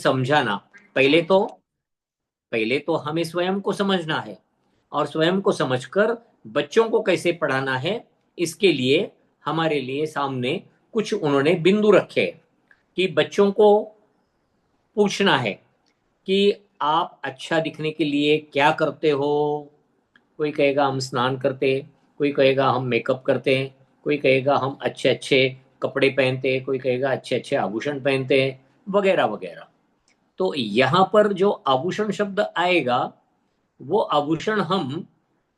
समझाना। पहले तो पहले तो हमें स्वयं को समझना है, और स्वयं को समझकर बच्चों को कैसे पढ़ाना है, इसके लिए हमारे लिए सामने कुछ उन्होंने बिंदु रखे कि बच्चों को पूछना है कि आप अच्छा दिखने के लिए क्या करते हो। कोई कहेगा हम स्नान करते हैं, कोई कहेगा हम मेकअप करते हैं, कोई कहेगा हम अच्छे अच्छे कपड़े पहनते हैं, कोई कहेगा अच्छे अच्छे आभूषण पहनते हैं, वगैरह वगैरह। तो यहाँ पर जो आभूषण शब्द आएगा, वो आभूषण हम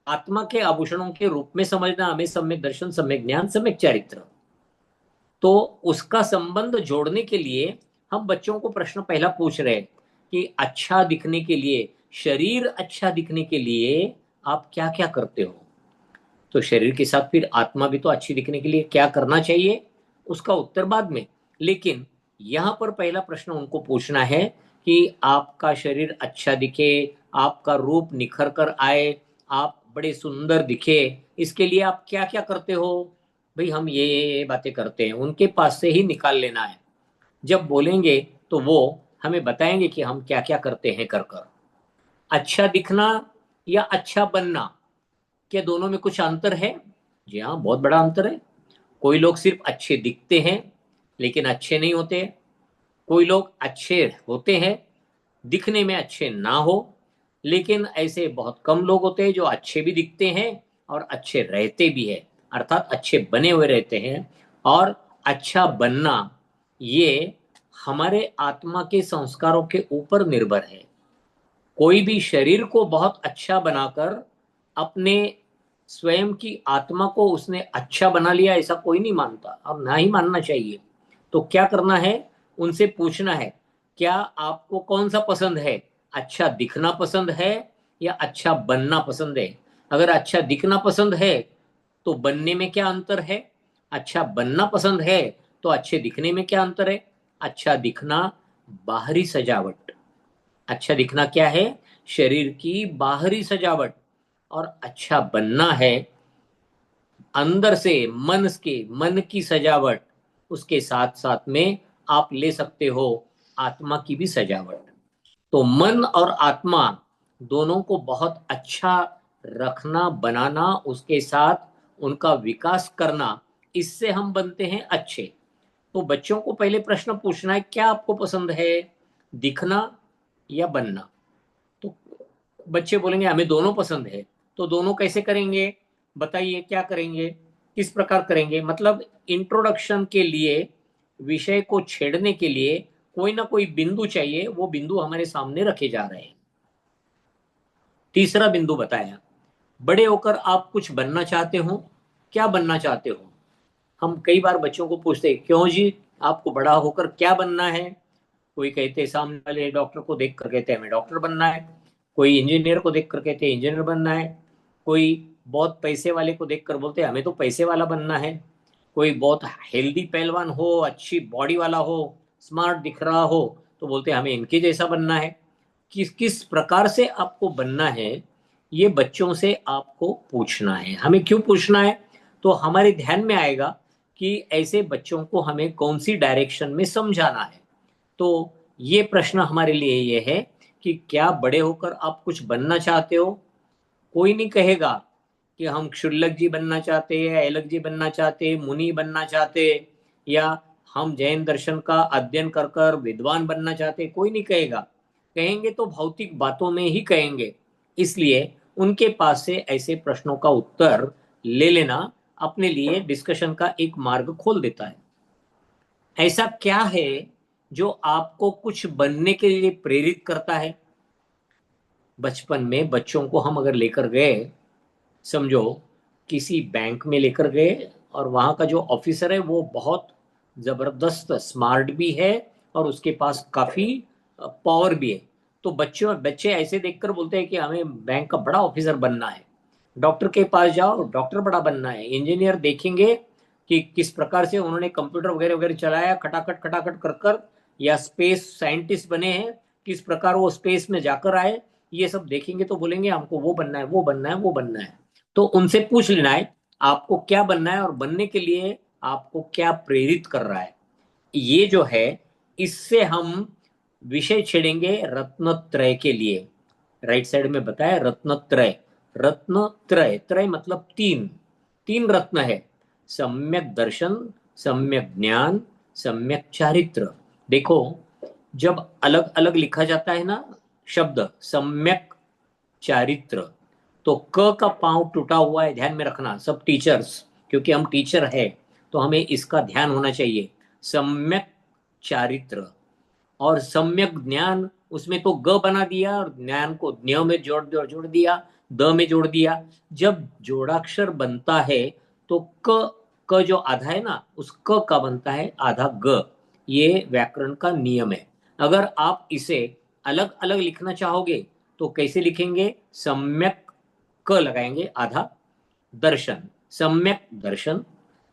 आत्मा के आभूषणों के रूप में समझना, हमें सम्यक दर्शन, सम्यक ज्ञान, सम्यक चरित्र। तो उसका संबंध जोड़ने के लिए हम बच्चों को प्रश्न पहला पूछ रहे हैं कि अच्छा दिखने के लिए, शरीर अच्छा दिखने के लिए आप क्या क्या करते हो। तो शरीर के साथ फिर आत्मा भी तो अच्छी दिखने के लिए क्या करना चाहिए, उसका उत्तर बाद में। लेकिन यहाँ पर पहला प्रश्न उनको पूछना है कि आपका शरीर अच्छा दिखे, आपका रूप निखर कर आए, आप बड़े सुंदर दिखे, इसके लिए आप क्या क्या करते हो। भाई हम ये बातें करते हैं, उनके पास से ही निकाल लेना है। जब बोलेंगे तो वो हमें बताएंगे कि हम क्या क्या करते हैं कर कर। अच्छा दिखना या अच्छा बनना, क्या दोनों में कुछ अंतर है? जी हाँ, बहुत बड़ा अंतर है। कोई लोग सिर्फ अच्छे दिखते हैं लेकिन अच्छे नहीं होते। कोई लोग अच्छे होते हैं, दिखने में अच्छे ना हो, लेकिन ऐसे बहुत कम लोग होते हैं जो अच्छे भी दिखते हैं और अच्छे रहते भी हैं, अर्थात अच्छे बने हुए रहते हैं। और अच्छा बनना, ये हमारे आत्मा के संस्कारों के ऊपर निर्भर है। कोई भी शरीर को बहुत अच्छा बनाकर अपने स्वयं की आत्मा को उसने अच्छा बना लिया, ऐसा कोई नहीं मानता और ना ही मानना चाहिए। तो क्या करना है, उनसे पूछना है क्या आपको कौन सा पसंद है, अच्छा दिखना पसंद है या अच्छा बनना पसंद है। अगर अच्छा दिखना पसंद है तो बनने में क्या अंतर है, अच्छा बनना पसंद है तो अच्छे दिखने में क्या अंतर है। अच्छा दिखना बाहरी सजावट, अच्छा दिखना क्या है, शरीर की बाहरी सजावट। और अच्छा बनना है अंदर से, मन की सजावट। उसके साथ साथ में आप ले सकते हो आत्मा की भी सजावट। तो मन और आत्मा दोनों को बहुत अच्छा रखना, बनाना, उसके साथ उनका विकास करना, इससे हम बनते हैं अच्छे। तो बच्चों को पहले प्रश्न पूछना है क्या आपको पसंद है, दिखना या बनना। तो बच्चे बोलेंगे हमें दोनों पसंद है। तो दोनों कैसे करेंगे, बताइए क्या करेंगे, किस प्रकार करेंगे। मतलब इंट्रोडक्शन के लिए, विषय को छेड़ने के लिए कोई ना कोई बिंदु चाहिए, वो बिंदु हमारे सामने रखे जा रहे हैं। तीसरा बिंदु बताया, बड़े होकर आप कुछ बनना चाहते हो, क्या बनना चाहते हो। हम कई बार बच्चों को पूछते हैं क्यों जी, आपको बड़ा होकर क्या बनना है। कोई कहते हैं, सामने वाले डॉक्टर को देख कर कहते हैं हमें डॉक्टर बनना है। कोई इंजीनियर को देख कर कहते हैं इंजीनियर बनना है। कोई बहुत पैसे वाले को देख कर बोलते हैं हमें तो पैसे वाला बनना है। कोई बहुत हेल्दी पहलवान हो, अच्छी बॉडी वाला हो, स्मार्ट दिख रहा हो, तो बोलते हैं हमें इनके जैसा बनना है। किस किस प्रकार से आपको बनना है, ये बच्चों से आपको पूछना है। हमें क्यों पूछना है, तो हमारे ध्यान में आएगा कि ऐसे बच्चों को हमें कौन सी डायरेक्शन में समझाना है। तो ये प्रश्न हमारे लिए ये है कि क्या बड़े होकर आप कुछ बनना चाहते हो। कोई नहीं कहेगा कि हम क्षुल्लक जी बनना चाहते हैं, ऐलक जी बनना चाहते हैं, मुनि बनना चाहते हैं, या हम जैन दर्शन का अध्ययन कर कर विद्वान बनना चाहते हैं। कोई नहीं कहेगा। कहेंगे तो भौतिक बातों में ही कहेंगे। इसलिए उनके पास से ऐसे प्रश्नों का उत्तर ले लेना अपने लिए डिस्कशन का एक मार्ग खोल देता है। ऐसा क्या है जो आपको कुछ बनने के लिए प्रेरित करता है। बचपन में बच्चों को हम अगर लेकर गए, समझो किसी बैंक में लेकर गए, और वहां का जो ऑफिसर है वो बहुत जबरदस्त स्मार्ट भी है और उसके पास काफी पावर भी है। तो बच्चों बच्चे ऐसे देखकर बोलते हैं कि हमें बैंक का बड़ा ऑफिसर बनना है। डॉक्टर के पास जाओ, डॉक्टर बड़ा बनना है। इंजीनियर देखेंगे कि किस प्रकार से उन्होंने कंप्यूटर वगैरह वगैरह चलाया, खटाखट खटाखट कर कर, या स्पेस साइंटिस्ट बने हैं, किस प्रकार वो स्पेस में जाकर आए, ये सब देखेंगे तो बोलेंगे हमको वो बनना है, वो बनना है, वो बनना है। तो उनसे पूछ लेना है आपको क्या बनना है और बनने के लिए आपको क्या प्रेरित कर रहा है। ये जो है, इससे हम विषय छेड़ेंगे रत्नत्रय के लिए। राइट साइड में बताया रत्नत्रय। रत्नत्रय, त्रय मतलब तीन, तीन रत्न है। सम्यक दर्शन, सम्यक ज्ञान, सम्यक चारित्र। देखो, जब अलग अलग लिखा जाता है ना शब्द सम्यक चारित्र, तो क का पांव टूटा हुआ है, ध्यान में रखना सब टीचर्स, क्योंकि हम टीचर है तो हमें इसका ध्यान होना चाहिए। सम्यक चारित्र और सम्यक ज्ञान, उसमें तो ग बना दिया और ज्ञान को ज्ञ में जोड़ दिया, द में जोड़ दिया। जब जोड़ाक्षर बनता है तो क जो आधा है ना, उस क का बनता है आधा ग। ये व्याकरण का नियम है। अगर आप इसे अलग अलग लिखना चाहोगे तो कैसे लिखेंगे? सम्यक क लगाएंगे आधा, दर्शन, सम्यक दर्शन,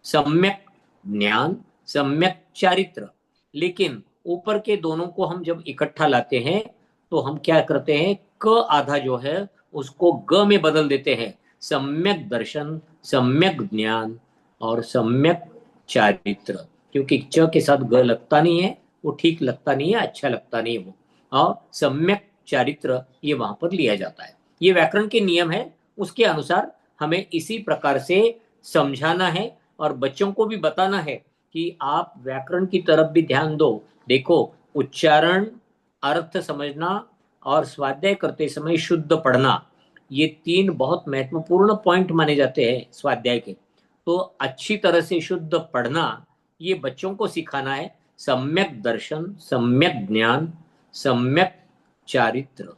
सम्यक ज्ञान, सम्यक चारित्र। लेकिन ऊपर के दोनों को हम जब इकट्ठा लाते हैं तो हम क्या करते हैं? क आधा जो है उसको ग में बदल देते हैं। सम्यक दर्शन, सम्यक ज्ञान और सम्यक चारित्र। क्योंकि च के साथ ग लगता नहीं है, वो ठीक लगता नहीं है, अच्छा लगता नहीं है वो। और सम्यक चारित्र ये वहां पर लिया जाता है। ये व्याकरण के नियम है, उसके अनुसार हमें इसी प्रकार से समझाना है और बच्चों को भी बताना है कि आप व्याकरण की तरफ भी ध्यान दो। देखो, उच्चारण, अर्थ समझना और स्वाध्याय करते समय शुद्ध पढ़ना, ये तीन बहुत महत्वपूर्ण पॉइंट माने जाते हैं स्वाध्याय के। तो अच्छी तरह से शुद्ध पढ़ना ये बच्चों को सिखाना है। सम्यक दर्शन, सम्यक ज्ञान, सम्यक चारित्र।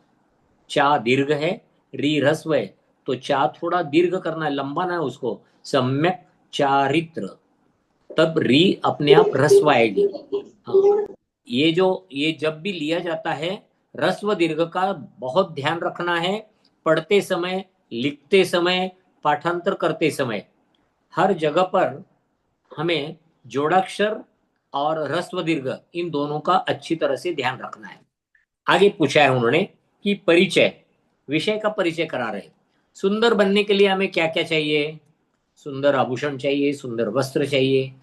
चा दीर्घ है, री ह्रस्व है, तो चा थोड़ा दीर्घ करना है, लंबाना है उसको। सम्यक चारित्र, तब री अपने आप ह्रस्व आएगी। हाँ, ये जब भी लिया जाता है, ह्रस्व दीर्घ का बहुत ध्यान रखना है। पढ़ते समय, लिखते समय, पाठांतर करते समय, हर जगह पर हमें जोड़ाक्षर और ह्रस्व दीर्घ इन दोनों का अच्छी तरह से ध्यान रखना है। आगे पूछा है उन्होंने कि परिचय, विषय का परिचय करा रहे। सुंदर बनने के लिए हमें क्या क्या चाहिए? सुंदर आभूषण चाहिए, सुंदर वस्त्र चाहिए।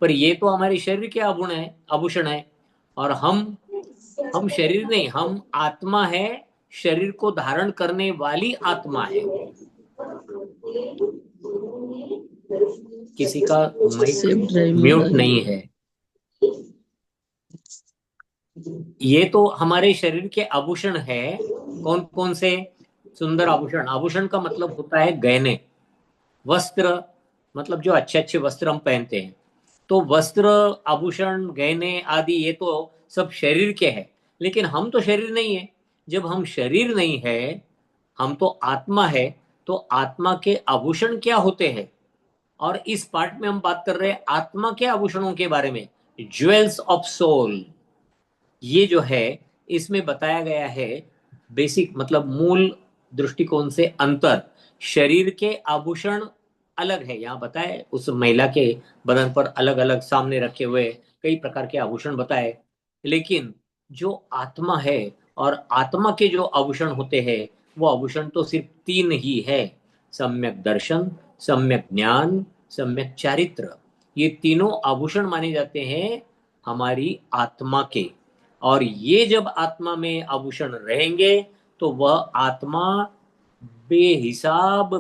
पर ये तो हमारे शरीर के आभूषण है। और हम शरीर नहीं, हम आत्मा है। शरीर को धारण करने वाली आत्मा है। किसी का माइक शिव ड्राइव में म्यूट लगी नहीं है। है। ये तो हमारे शरीर के आभूषण है। कौन कौन से? सुंदर आभूषण, आभूषण का मतलब होता है गहने। वस्त्र मतलब जो अच्छे अच्छे वस्त्र हम पहनते हैं। तो वस्त्र, आभूषण, गहने आदि ये तो सब शरीर के हैं। लेकिन हम तो शरीर नहीं है। जब हम शरीर नहीं है, हम तो आत्मा है, तो आत्मा के आभूषण क्या होते हैं? और इस पार्ट में हम बात कर रहे हैं आत्मा के आभूषणों के बारे में। ज्वेल्स ऑफ सोल, ये जो है इसमें बताया गया है। बेसिक मतलब मूल दृष्टिकोण से अंतर, शरीर के आभूषण अलग है। यहाँ बताए उस महिला के बदन पर अलग अलग सामने रखे हुए कई प्रकार के आभूषण बताए। लेकिन जो आत्मा है और आत्मा के जो आभूषण होते हैं, वो आभूषण तो सिर्फ तीन ही है। सम्यक दर्शन, सम्यक ज्ञान, सम्यक चारित्र। ये तीनों आभूषण माने जाते हैं हमारी आत्मा के। और ये जब आत्मा में आभूषण रहेंगे तो वह आत्मा बेहिसाब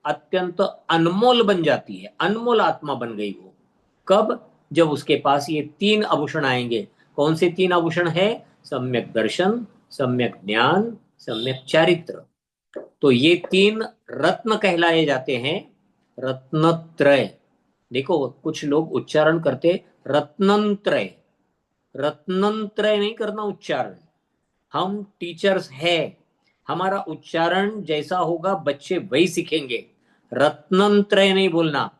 अत्यंत अनमोल बन जाती है। अनमोल आत्मा बन गई वो। कब? जब उसके पास ये तीन आभूषण आएंगे। कौन से तीन आभूषण है? सम्यक दर्शन, सम्यक ज्ञान, सम्यक चारित्र। तो ये तीन रत्न कहलाए जाते हैं। रत्नत्रय। देखो, कुछ लोग उच्चारण करते रत्नत्रय। रत्नत्रय नहीं करना उच्चारण। हम टीचर्स है, हमारा उच्चारण जैसा होगा बच्चे वही सीखेंगे। रत्नत्रय नहीं बोलना।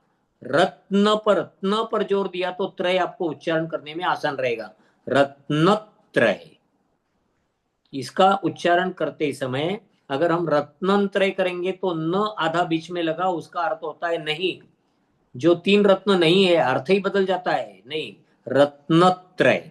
रत्न पर, न पर जोर दिया तो त्रय आपको उच्चारण करने में आसान रहेगा। रत्नत्रय, इसका उच्चारण करते समय अगर हम रत्नत्रय करेंगे तो न आधा बीच में लगा, उसका अर्थ होता है नहीं। जो तीन रत्न नहीं है, अर्थ ही बदल जाता है। नहीं, रत्नत्रय।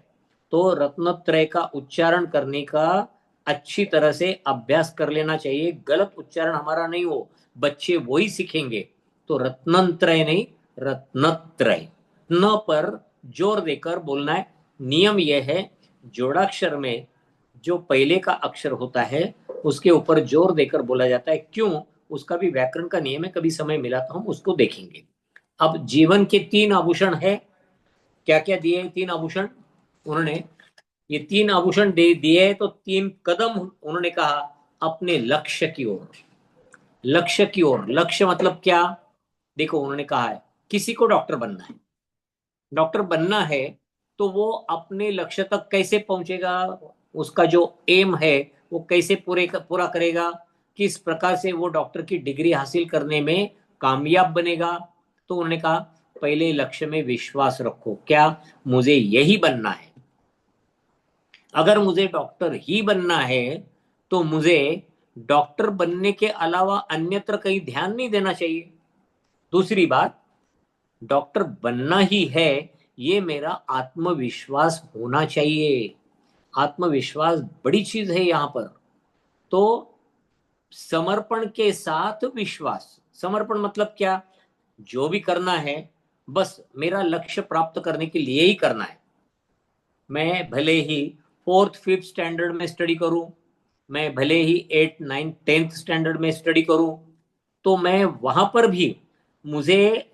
तो रत्नत्रय का उच्चारण करने का अच्छी तरह से अभ्यास कर लेना चाहिए। गलत उच्चारण हमारा नहीं हो, बच्चे वही सीखेंगे। तो रत्नत्रय नहीं, रत्नत्रय। न पर जोर देकर बोलना है। नियम यह है, जोड़ाक्षर में जो पहले का अक्षर होता है उसके ऊपर जोर देकर बोला जाता है। क्यों? उसका भी व्याकरण का नियम है, कभी समय मिला तो हम उसको देखेंगे। अब जीवन के तीन आभूषण है। क्या क्या दिए तीन आभूषण उन्होंने? ये तीन आभूषण दे दिए तो तीन कदम उन्होंने कहा अपने लक्ष्य की ओर। लक्ष्य की ओर, लक्ष्य मतलब क्या? देखो उन्होंने कहा है किसी को डॉक्टर बनना है, डॉक्टर बनना है तो वो अपने लक्ष्य तक कैसे पहुंचेगा, उसका जो एम है वो कैसे पूरा करेगा, किस प्रकार से वो डॉक्टर की डिग्री हासिल करने में कामयाब बनेगा। तो उन्होंने कहा पहले लक्ष्य में विश्वास रखो, क्या मुझे यही बनना है। अगर मुझे डॉक्टर ही बनना है तो मुझे डॉक्टर बनने के अलावा अन्यत्र कहीं ध्यान नहीं देना चाहिए। दूसरी बात, डॉक्टर बनना ही है, ये मेरा आत्मविश्वास होना चाहिए। आत्मविश्वास बड़ी चीज है यहां पर। तो समर्पण के साथ विश्वास। समर्पण मतलब क्या? जो भी करना है बस मेरा लक्ष्य प्राप्त करने के लिए ही करना है। मैं भले ही फोर्थ फिफ्थ स्टैंडर्ड में स्टडी करूं, मैं भले ही एट नाइन्थ टेंथ स्टैंडर्ड में स्टडी करूं, तो मैं वहां पर भी मुझे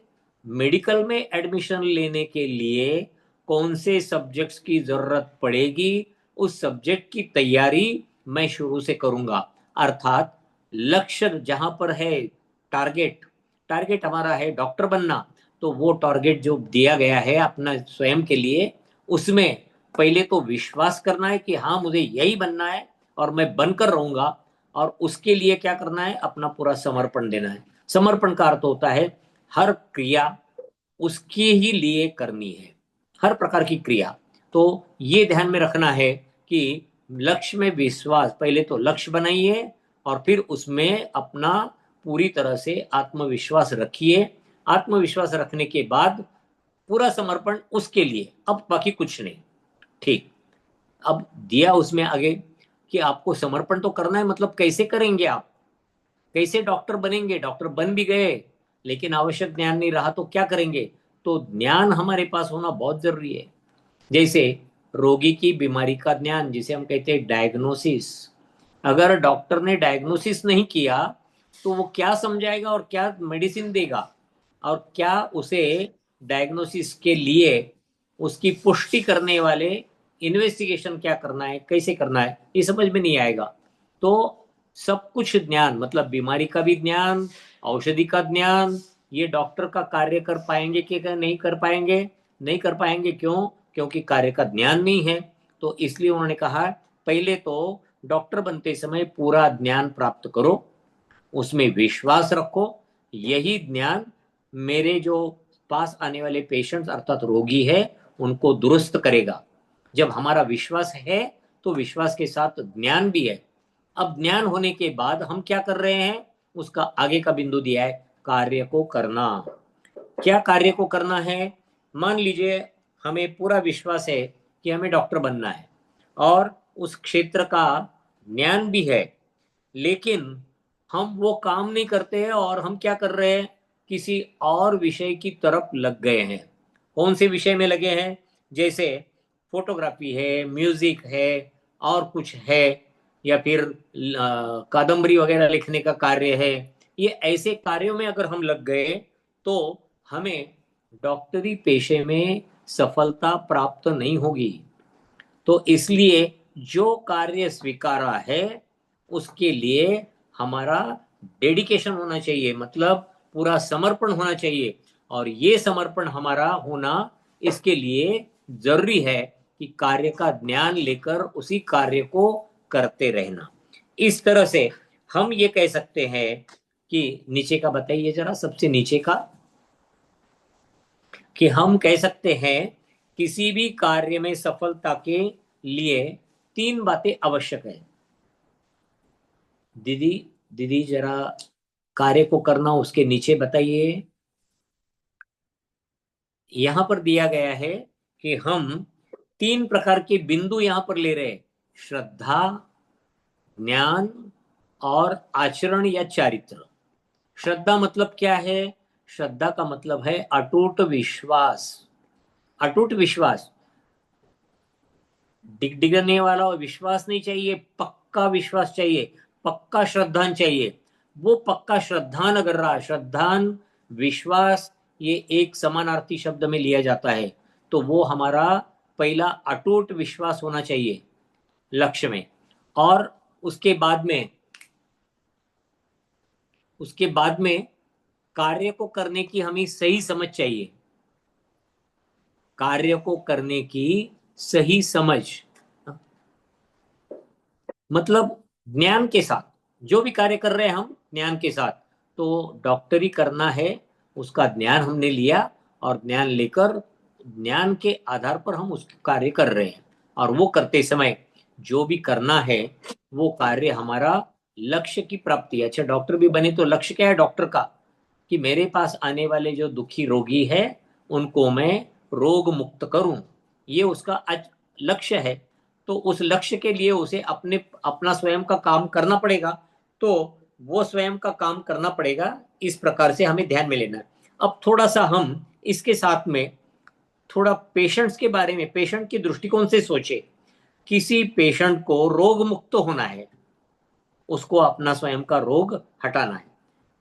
मेडिकल में एडमिशन लेने के लिए कौन से सब्जेक्ट्स की जरूरत पड़ेगी, उस सब्जेक्ट की तैयारी मैं शुरू से करूंगा। अर्थात लक्ष्य जहां पर है, टारगेट, टारगेट हमारा है डॉक्टर बनना, तो वो टारगेट जो दिया गया है अपना स्वयं के लिए, उसमें पहले तो विश्वास करना है कि हाँ मुझे यही बनना है और मैं बनकर रहूंगा। और उसके लिए क्या करना है? अपना पूरा समर्पण देना है। समर्पण का अर्थ होता है हर क्रिया उसके ही लिए करनी है, हर प्रकार की क्रिया। तो ये ध्यान में रखना है कि लक्ष्य में विश्वास, पहले तो लक्ष्य बनाइए और फिर उसमें अपना पूरी तरह से आत्मविश्वास रखिए। आत्मविश्वास रखने के बाद पूरा समर्पण उसके लिए, अब बाकी कुछ नहीं। ठीक। अब दिया उसमें आगे कि आपको समर्पण तो करना है, मतलब कैसे करेंगे आप? कैसे डॉक्टर बनेंगे? डॉक्टर बन भी गए लेकिन आवश्यक ज्ञान नहीं रहा तो क्या करेंगे? तो ज्ञान हमारे पास होना बहुत जरूरी है। जैसे रोगी की बीमारी का ज्ञान, जिसे हम कहते हैं डायग्नोसिस। अगर डॉक्टर ने डायग्नोसिस नहीं किया तो वो क्या समझाएगा और क्या मेडिसिन देगा, और क्या उसे डायग्नोसिस के लिए उसकी पुष्टि करने वाले इन्वेस्टिगेशन क्या करना है, कैसे करना है, ये समझ में नहीं आएगा। तो सब कुछ ज्ञान, मतलब बीमारी का भी ज्ञान, औषधि का ज्ञान, ये डॉक्टर का कार्य कर पाएंगे कि नहीं कर पाएंगे? नहीं कर पाएंगे। क्यों? क्योंकि कार्य का ज्ञान नहीं है। तो इसलिए उन्होंने कहा पहले तो डॉक्टर बनते समय पूरा ज्ञान प्राप्त करो, उसमें विश्वास रखो। यही ज्ञान मेरे जो पास आने वाले पेशेंट्स अर्थात रोगी है उनको दुरुस्त करेगा। जब हमारा विश्वास है तो विश्वास के साथ ज्ञान भी है। अब ज्ञान होने के बाद हम क्या कर रहे हैं, उसका आगे का बिंदु दिया है, कार्य को करना। क्या कार्य को करना है? मान लीजिए हमें पूरा विश्वास है कि हमें डॉक्टर बनना है और उस क्षेत्र का ज्ञान भी है, लेकिन हम वो काम नहीं करते हैं और हम क्या कर रहे हैं, किसी और विषय की तरफ लग गए हैं। कौन से विषय में लगे हैं? जैसे फोटोग्राफी है, म्यूजिक है, और कुछ है, या फिर कादम्बरी वगैरह लिखने का कार्य है। ये ऐसे कार्यों में अगर हम लग गए तो हमें डॉक्टरी पेशे में सफलता प्राप्त नहीं होगी। तो इसलिए जो कार्य स्वीकारा है उसके लिए हमारा डेडिकेशन होना चाहिए, मतलब पूरा समर्पण होना चाहिए। और ये समर्पण हमारा होना इसके लिए जरूरी है कि कार्य का ज्ञान लेकर उसी कार्य को करते रहना। इस तरह से हम ये कह सकते हैं कि नीचे का बताइए जरा, सबसे नीचे का, कि हम कह सकते हैं किसी भी कार्य में सफलता के लिए तीन बातें आवश्यक है। दीदी, दीदी जरा कार्य को करना उसके नीचे बताइए। यहां पर दिया गया है कि हम तीन प्रकार के बिंदु यहां पर ले रहे हैं, श्रद्धा, ज्ञान और आचरण या चारित्र। श्रद्धा मतलब क्या है? श्रद्धा का मतलब है अटूट विश्वास। अटूट विश्वास। डिगडिगने वाला विश्वास नहीं चाहिए, पक्का विश्वास चाहिए, पक्का श्रद्धान चाहिए। वो पक्का श्रद्धान अगर रहा, श्रद्धान विश्वास ये एक समानार्थी शब्द में लिया जाता है, तो वो हमारा पहला अटूट विश्वास होना चाहिए लक्ष्य में। और उसके बाद में कार्य को करने की हमें सही समझ चाहिए, कार्य को करने की सही समझ, मतलब ज्ञान के साथ जो भी कार्य कर रहे हैं हम ज्ञान के साथ। तो डॉक्टरी करना है, उसका ज्ञान हमने लिया, और ज्ञान लेकर ज्ञान के आधार पर हम उस कार्य कर रहे हैं। और वो करते समय जो भी करना है वो कार्य हमारा लक्ष्य की प्राप्ति है। अच्छा, डॉक्टर भी बने तो लक्ष्य क्या है डॉक्टर का? कि मेरे पास आने वाले जो दुखी रोगी है उनको मैं रोग मुक्त करूं, ये उसका आज लक्ष्य है। तो उस लक्ष्य के लिए उसे अपना स्वयं का काम करना पड़ेगा। तो वो स्वयं का काम करना पड़ेगा, इस प्रकार से हमें ध्यान में लेना है। अब थोड़ा सा हम इसके साथ में थोड़ा पेशेंट्स के बारे में, पेशेंट के दृष्टिकोण से सोचे। किसी पेशेंट को रोग मुक्त होना है, उसको अपना स्वयं का रोग हटाना है,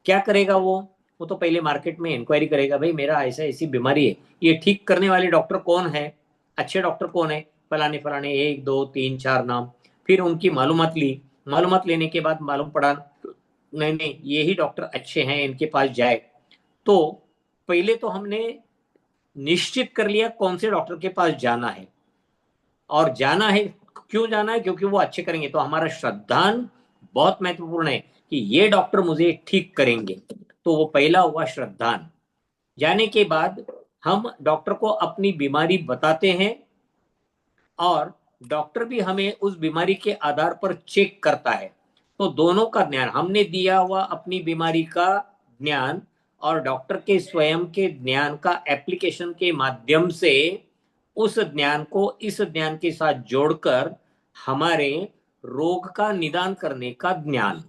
क्या करेगा वो तो पहले मार्केट में इंक्वायरी करेगा, भाई मेरा ऐसा ऐसी बीमारी है, ये ठीक करने वाले डॉक्टर कौन है, अच्छे डॉक्टर कौन है, फलाने फलाने 1 2 3 4 नाम। फिर उनकी मालूमात ली, मालूमात लेने के बाद मालूम पड़ा नहीं नहीं यही डॉक्टर अच्छे हैं, इनके पास जाए। तो पहले तो हमने निश्चित कर लिया कौन से डॉक्टर के पास जाना है, और जाना है क्यों जाना है, क्योंकि वो अच्छे करेंगे। तो हमारा श्रद्धान बहुत महत्वपूर्ण है कि ये डॉक्टर मुझे ठीक करेंगे। तो वो पहला हुआ श्रद्धान। जाने के बाद हम डॉक्टर को अपनी बीमारी बताते हैं, और डॉक्टर भी हमें उस बीमारी के आधार पर चेक करता है। तो दोनों का ज्ञान, हमने दिया हुआ अपनी बीमारी का ज्ञान और डॉक्टर के स्वयं के ज्ञान का एप्लीकेशन के माध्यम से उस ज्ञान को इस ज्ञान के साथ जोड़कर हमारे रोग का निदान करने का ज्ञान,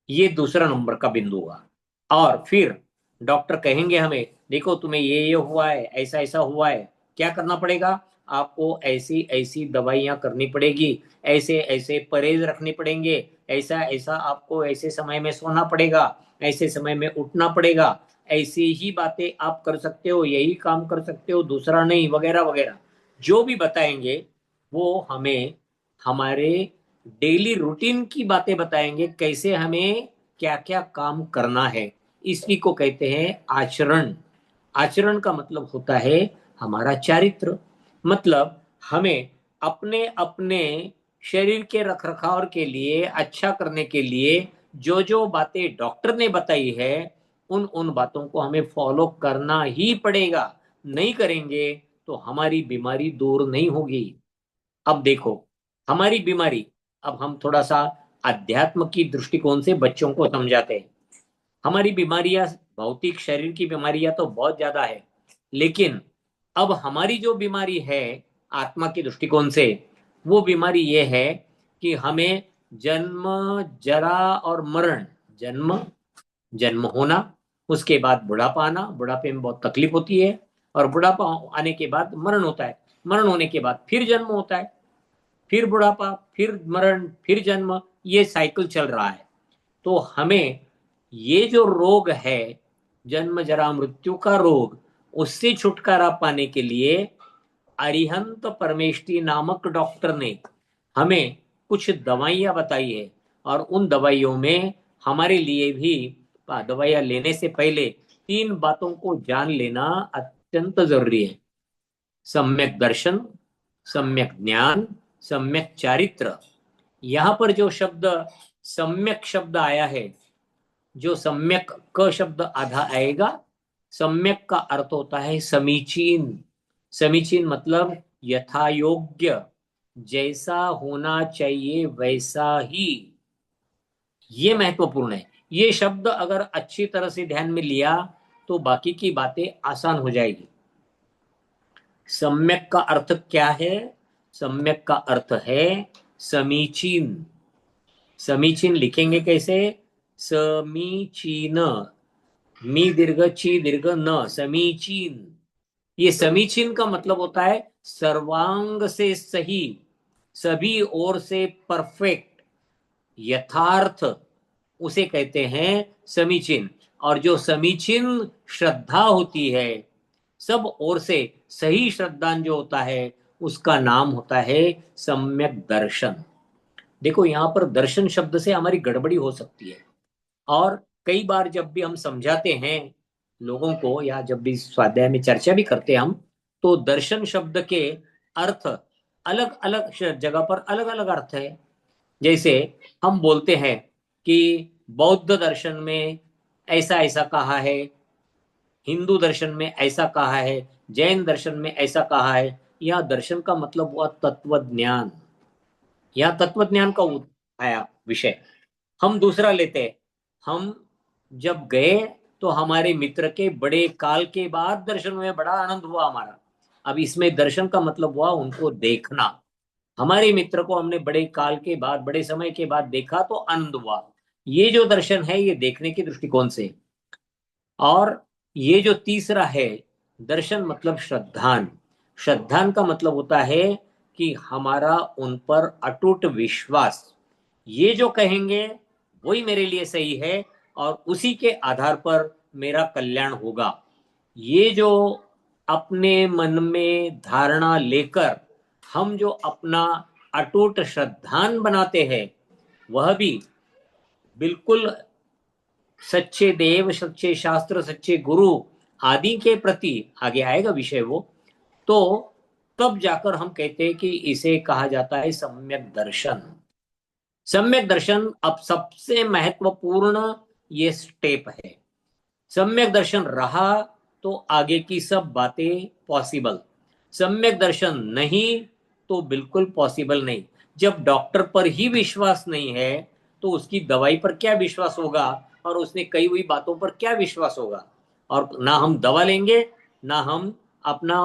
ये दूसरा नंबर का बिंदु हुआ। और फिर डॉक्टर कहेंगे हमें, देखो तुम्हें ये हुआ है, ऐसा ऐसा हुआ है, क्या करना पड़ेगा, आपको ऐसी ऐसी दवाइयां करनी पड़ेगी, ऐसे ऐसे परहेज रखने पड़ेंगे, ऐसा ऐसा आपको ऐसे समय में सोना पड़ेगा, ऐसे समय में उठना पड़ेगा, ऐसी ही बातें आप कर सकते हो, यही काम कर सकते हो, दूसरा नहीं, वगैरह वगैरह। जो भी बताएंगे वो हमें हमारे डेली रूटीन की बातें बताएंगे, कैसे हमें क्या क्या काम करना है। इसी को कहते हैं आचरण। आचरण का मतलब होता है हमारा चारित्र। मतलब हमें अपने अपने शरीर के रखरखाव के लिए, अच्छा करने के लिए जो जो बातें डॉक्टर ने बताई है उन उन बातों को हमें फॉलो करना ही पड़ेगा। नहीं करेंगे तो हमारी बीमारी दूर नहीं होगी। अब देखो हमारी बीमारी, अब हम थोड़ा सा अध्यात्म की दृष्टिकोण से बच्चों को समझाते हैं। हमारी बीमारियां, भौतिक शरीर की बीमारियां तो बहुत ज्यादा है, लेकिन अब हमारी जो बीमारी है आत्मा के दृष्टिकोण से, वो बीमारी ये है कि हमें जन्म, जरा और मरण, जन्म, जन्म होना, उसके बाद बुढ़ापा आना, बुढ़ापे में बहुत तकलीफ होती है, और बुढ़ापा आने के बाद मरण होता है, मरण होने के बाद फिर जन्म होता है, फिर बुढ़ापा, फिर मरण, फिर जन्म, ये साइकिल चल रहा है। तो हमें ये जो रोग है, जन्म जरा मृत्यु का रोग, उससे छुटकारा पाने के लिए अरिहंत परमेष्टि नामक डॉक्टर ने हमें कुछ दवाइयां बताई है। और उन दवाइयों में हमारे लिए भी दवाइयां लेने से पहले 3 बातों को जान लेना अत्यंत जरूरी है। सम्यक दर्शन, सम्यक ज्ञान, सम्यक चारित्र। यहां पर जो शब्द सम्यक शब्द आया है, जो सम्यक क शब्द आधा आएगा, सम्यक का अर्थ होता है समीचीन। समीचीन मतलब यथा योग्य, जैसा होना चाहिए वैसा ही। ये महत्वपूर्ण है। ये शब्द अगर अच्छी तरह से ध्यान में लिया तो बाकी की बातें आसान हो जाएगी। सम्यक का अर्थ क्या है? सम्यक का अर्थ है समीचीन। समीचीन लिखेंगे कैसे? समीचीन, मी दीर्घ ची दीर्घ न, समीचीन। ये समीचीन का मतलब होता है सर्वांग से सही, सभी ओर से परफेक्ट, यथार्थ, उसे कहते हैं समीचीन। और जो समीचीन श्रद्धा होती है, सब ओर से सही श्रद्धान जो होता है, उसका नाम होता है सम्यक दर्शन। देखो यहां पर दर्शन शब्द से हमारी गड़बड़ी हो सकती है, और कई बार जब भी हम समझाते हैं लोगों को, या जब भी स्वाध्याय में चर्चा भी करते हैं हम, तो दर्शन शब्द के अर्थ अलग अलग जगह पर अलग अलग अर्थ है। जैसे हम बोलते हैं कि बौद्ध दर्शन में ऐसा ऐसा कहा है, हिंदू दर्शन में ऐसा कहा है, जैन दर्शन में ऐसा कहा है। यह दर्शन का मतलब हुआ तत्व ज्ञान, या तत्व ज्ञान का आया विषय। हम दूसरा लेते हैं, हम जब गए तो हमारे मित्र के बड़े काल के बाद दर्शन हुए, बड़ा आनंद हुआ हमारा। अब इसमें दर्शन का मतलब हुआ उनको देखना। हमारे मित्र को हमने बड़े काल के बाद, बड़े समय के बाद देखा तो आनंद हुआ। ये जो दर्शन है ये देखने के दृष्टिकोण से। और ये जो तीसरा है, दर्शन मतलब श्रद्धान। श्रद्धान का मतलब होता है कि हमारा उन पर अटूट विश्वास, ये जो कहेंगे वही मेरे लिए सही है और उसी के आधार पर मेरा कल्याण होगा। ये जो अपने मन में धारणा लेकर हम जो अपना अटूट श्रद्धान बनाते हैं, वह भी बिल्कुल सच्चे देव, सच्चे शास्त्र, सच्चे गुरु आदि के प्रति, आगे आएगा विषय वो, तो तब जाकर हम कहते हैं कि इसे कहा जाता है सम्यक दर्शन। सम्यक दर्शन अब सबसे महत्वपूर्ण ये स्टेप है। सम्यक दर्शन रहा तो आगे की सब बातें पॉसिबल। सम्यक दर्शन नहीं तो बिल्कुल पॉसिबल नहीं। जब डॉक्टर पर ही विश्वास नहीं है तो उसकी दवाई पर क्या विश्वास होगा, और उसने कही हुई बातों पर क्या विश्वास होगा। और ना हम दवा लेंगे, ना हम अपना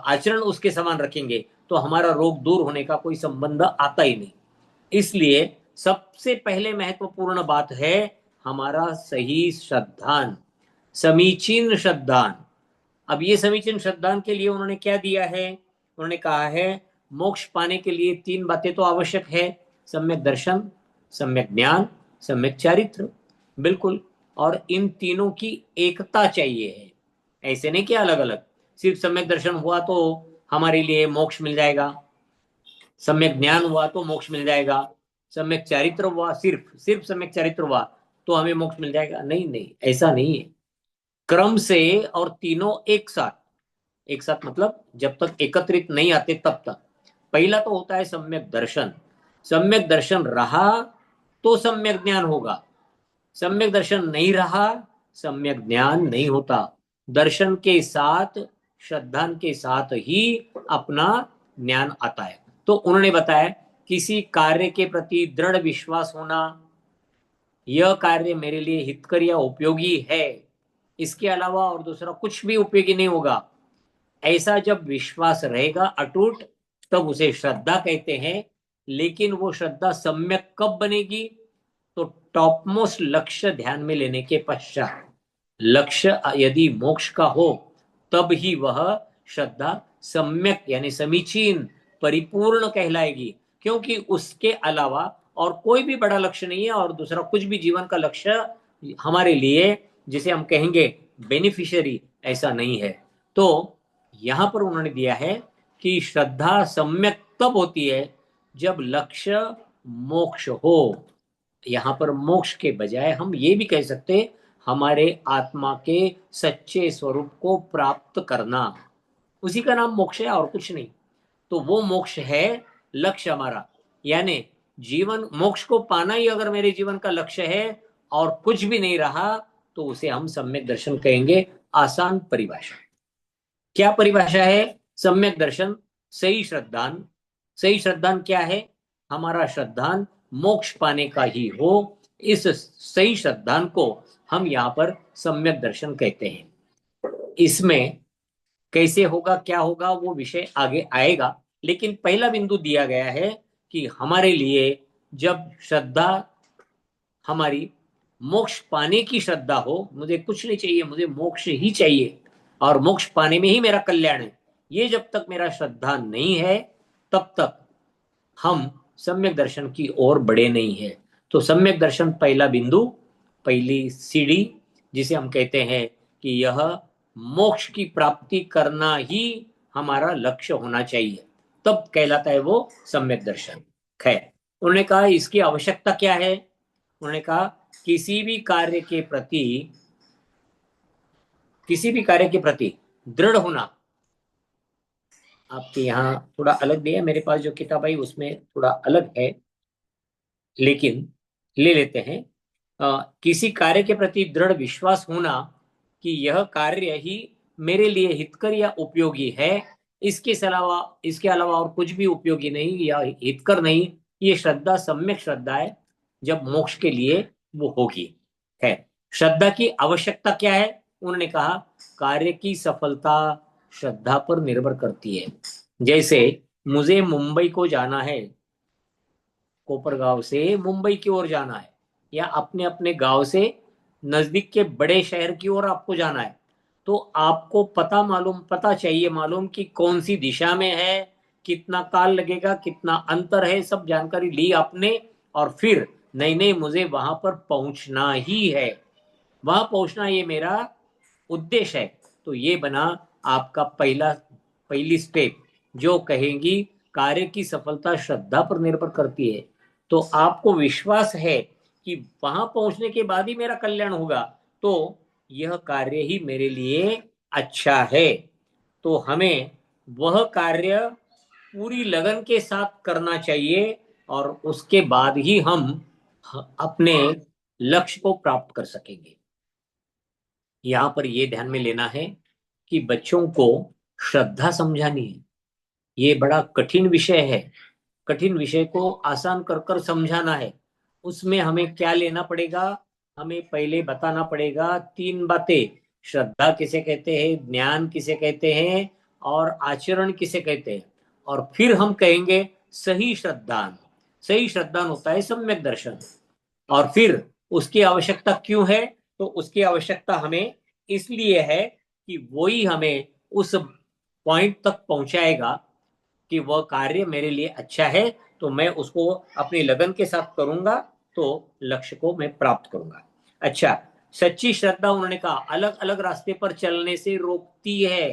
आचरण उसके समान रखेंगे, तो हमारा रोग दूर होने का कोई संबंध आता ही नहीं। इसलिए सबसे पहले महत्वपूर्ण बात है हमारा सही श्रद्धान, समीचीन श्रद्धान। अब ये समीचीन श्रद्धान के लिए उन्होंने क्या दिया है, उन्होंने कहा है मोक्ष पाने के लिए तीन बातें तो आवश्यक है, सम्यक दर्शन, सम्यक ज्ञान, सम्यक चारित्र। बिल्कुल। और इन तीनों की एकता चाहिए है, ऐसे नहीं कि अलग अलग। सिर्फ सम्यक दर्शन हुआ तो हमारे लिए मोक्ष मिल जाएगा, सम्यक ज्ञान हुआ तो मोक्ष मिल जाएगा, सम्यक चरित्र हुआ, सिर्फ सिर्फ सम्यक चरित्र हुआ तो हमें मोक्ष मिल जाएगा। नहीं नहीं, ऐसा नहीं है। क्रम से, और तीनों एक साथ। एक साथ मतलब जब तक एकत्रित नहीं आते तब तक। पहला तो होता है सम्यक दर्शन। सम्यक दर्शन रहा तो सम्यक ज्ञान होगा, सम्यक दर्शन नहीं रहा, सम्यक ज्ञान नहीं होता। दर्शन के साथ, श्रद्धा के साथ ही अपना ज्ञान आता है। तो उन्होंने बताया किसी कार्य के प्रति दृढ़ विश्वास होना, यह कार्य मेरे लिए हितकर या उपयोगी है, इसके अलावा और दूसरा कुछ भी उपयोगी नहीं होगा, ऐसा जब विश्वास रहेगा अटूट, तब उसे श्रद्धा कहते हैं। लेकिन वो श्रद्धा सम्यक कब बनेगी, तो टॉप मोस्ट लक्ष्य ध्यान में लेने के पश्चात। लक्ष्य यदि मोक्ष का हो तब ही वह श्रद्धा सम्यक यानी समीचीन, परिपूर्ण कहलाएगी। क्योंकि उसके अलावा और कोई भी बड़ा लक्ष्य नहीं है, और दूसरा कुछ भी जीवन का लक्ष्य हमारे लिए जिसे हम कहेंगे बेनिफिशियरी, ऐसा नहीं है। तो यहां पर उन्होंने दिया है कि श्रद्धा सम्यक तब होती है जब लक्ष्य मोक्ष हो। यहां पर मोक्ष के बजाय हम ये भी कह सकते हैं हमारे आत्मा के सच्चे स्वरूप को प्राप्त करना, उसी का नाम मोक्ष है और कुछ नहीं। तो वो मोक्ष है लक्ष्य हमारा। यानी जीवन मोक्ष को पाना ही अगर मेरे जीवन का लक्ष्य है और कुछ भी नहीं रहा, तो उसे हम सम्यक दर्शन कहेंगे। आसान परिभाषा। क्या परिभाषा है सम्यक दर्शन? सही श्रद्धान। सही श्रद्धान क्या है? हमारा श्रद्धान मोक्ष पाने का ही हो। इस सही श्रद्धान को हम यहाँ पर सम्यक दर्शन कहते हैं। इसमें कैसे होगा, क्या होगा, वो विषय आगे आएगा। लेकिन पहला बिंदु दिया गया है कि हमारे लिए जब श्रद्धा हमारी मोक्ष पाने की श्रद्धा हो, मुझे कुछ नहीं चाहिए, मुझे मोक्ष ही चाहिए और मोक्ष पाने में ही मेरा कल्याण है, ये जब तक मेरा श्रद्धा नहीं है तब तक हम सम्यक दर्शन की ओर बढ़े नहीं है। तो सम्यक दर्शन पहला बिंदु, पहली सीढ़ी, जिसे हम कहते हैं कि यह मोक्ष की प्राप्ति करना ही हमारा लक्ष्य होना चाहिए, तब कहलाता है वो सम्यक दर्शन। खैर, उन्होंने कहा इसकी आवश्यकता क्या है। उन्होंने कहा किसी भी कार्य के प्रति, किसी भी कार्य के प्रति दृढ़ होना। आपके यहाँ थोड़ा अलग भी है, मेरे पास जो किताब आई उसमें थोड़ा अलग है, लेकिन ले लेते हैं। किसी कार्य के प्रति दृढ़ विश्वास होना कि यह कार्य ही मेरे लिए हितकर या उपयोगी है, इसके अलावा और कुछ भी उपयोगी नहीं या हितकर नहीं, ये श्रद्धा सम्यक श्रद्धा है, जब मोक्ष के लिए वो होगी। है, श्रद्धा की आवश्यकता क्या है। उन्होंने कहा कार्य की सफलता श्रद्धा पर निर्भर करती है। जैसे मुझे मुंबई को जाना है, कोपरगांव से मुंबई की ओर जाना है, या अपने अपने गांव से नजदीक के बड़े शहर की ओर आपको जाना है, तो आपको पता चाहिए मालूम कि कौन सी दिशा में है, कितना काल लगेगा, कितना अंतर है, सब जानकारी ली आपने। और फिर नहीं नहीं, मुझे वहां पर पहुंचना ही है, वहां पहुंचना ये मेरा उद्देश्य है। तो ये बना आपका पहली स्टेप, जो कहेंगी कार्य की सफलता श्रद्धा पर निर्भर करती है। तो आपको विश्वास है कि वहां पहुंचने के बाद ही मेरा कल्याण होगा, तो यह कार्य ही मेरे लिए अच्छा है। तो हमें वह कार्य पूरी लगन के साथ करना चाहिए, और उसके बाद ही हम अपने लक्ष्य को प्राप्त कर सकेंगे। यहां पर यह ध्यान में लेना है कि बच्चों को श्रद्धा समझानी है, ये बड़ा कठिन विषय है। कठिन विषय को आसान कर कर समझाना है। उसमें हमें क्या लेना पड़ेगा, हमें पहले बताना पड़ेगा तीन बातें। श्रद्धा किसे कहते हैं, ज्ञान किसे कहते हैं, और आचरण किसे कहते हैं। और फिर हम कहेंगे सही श्रद्धान। सही श्रद्धान होता है सम्यक दर्शन। और फिर उसकी आवश्यकता क्यों है, तो उसकी आवश्यकता हमें इसलिए है कि वही हमें उस पॉइंट तक पहुंचाएगा कि वह कार्य मेरे लिए अच्छा है, तो मैं उसको अपनी लगन के साथ करूंगा, तो लक्ष्य को मैं प्राप्त करूंगा। अच्छा, सच्ची श्रद्धा उन्होंने कहा अलग अलग रास्ते पर चलने से रोकती है।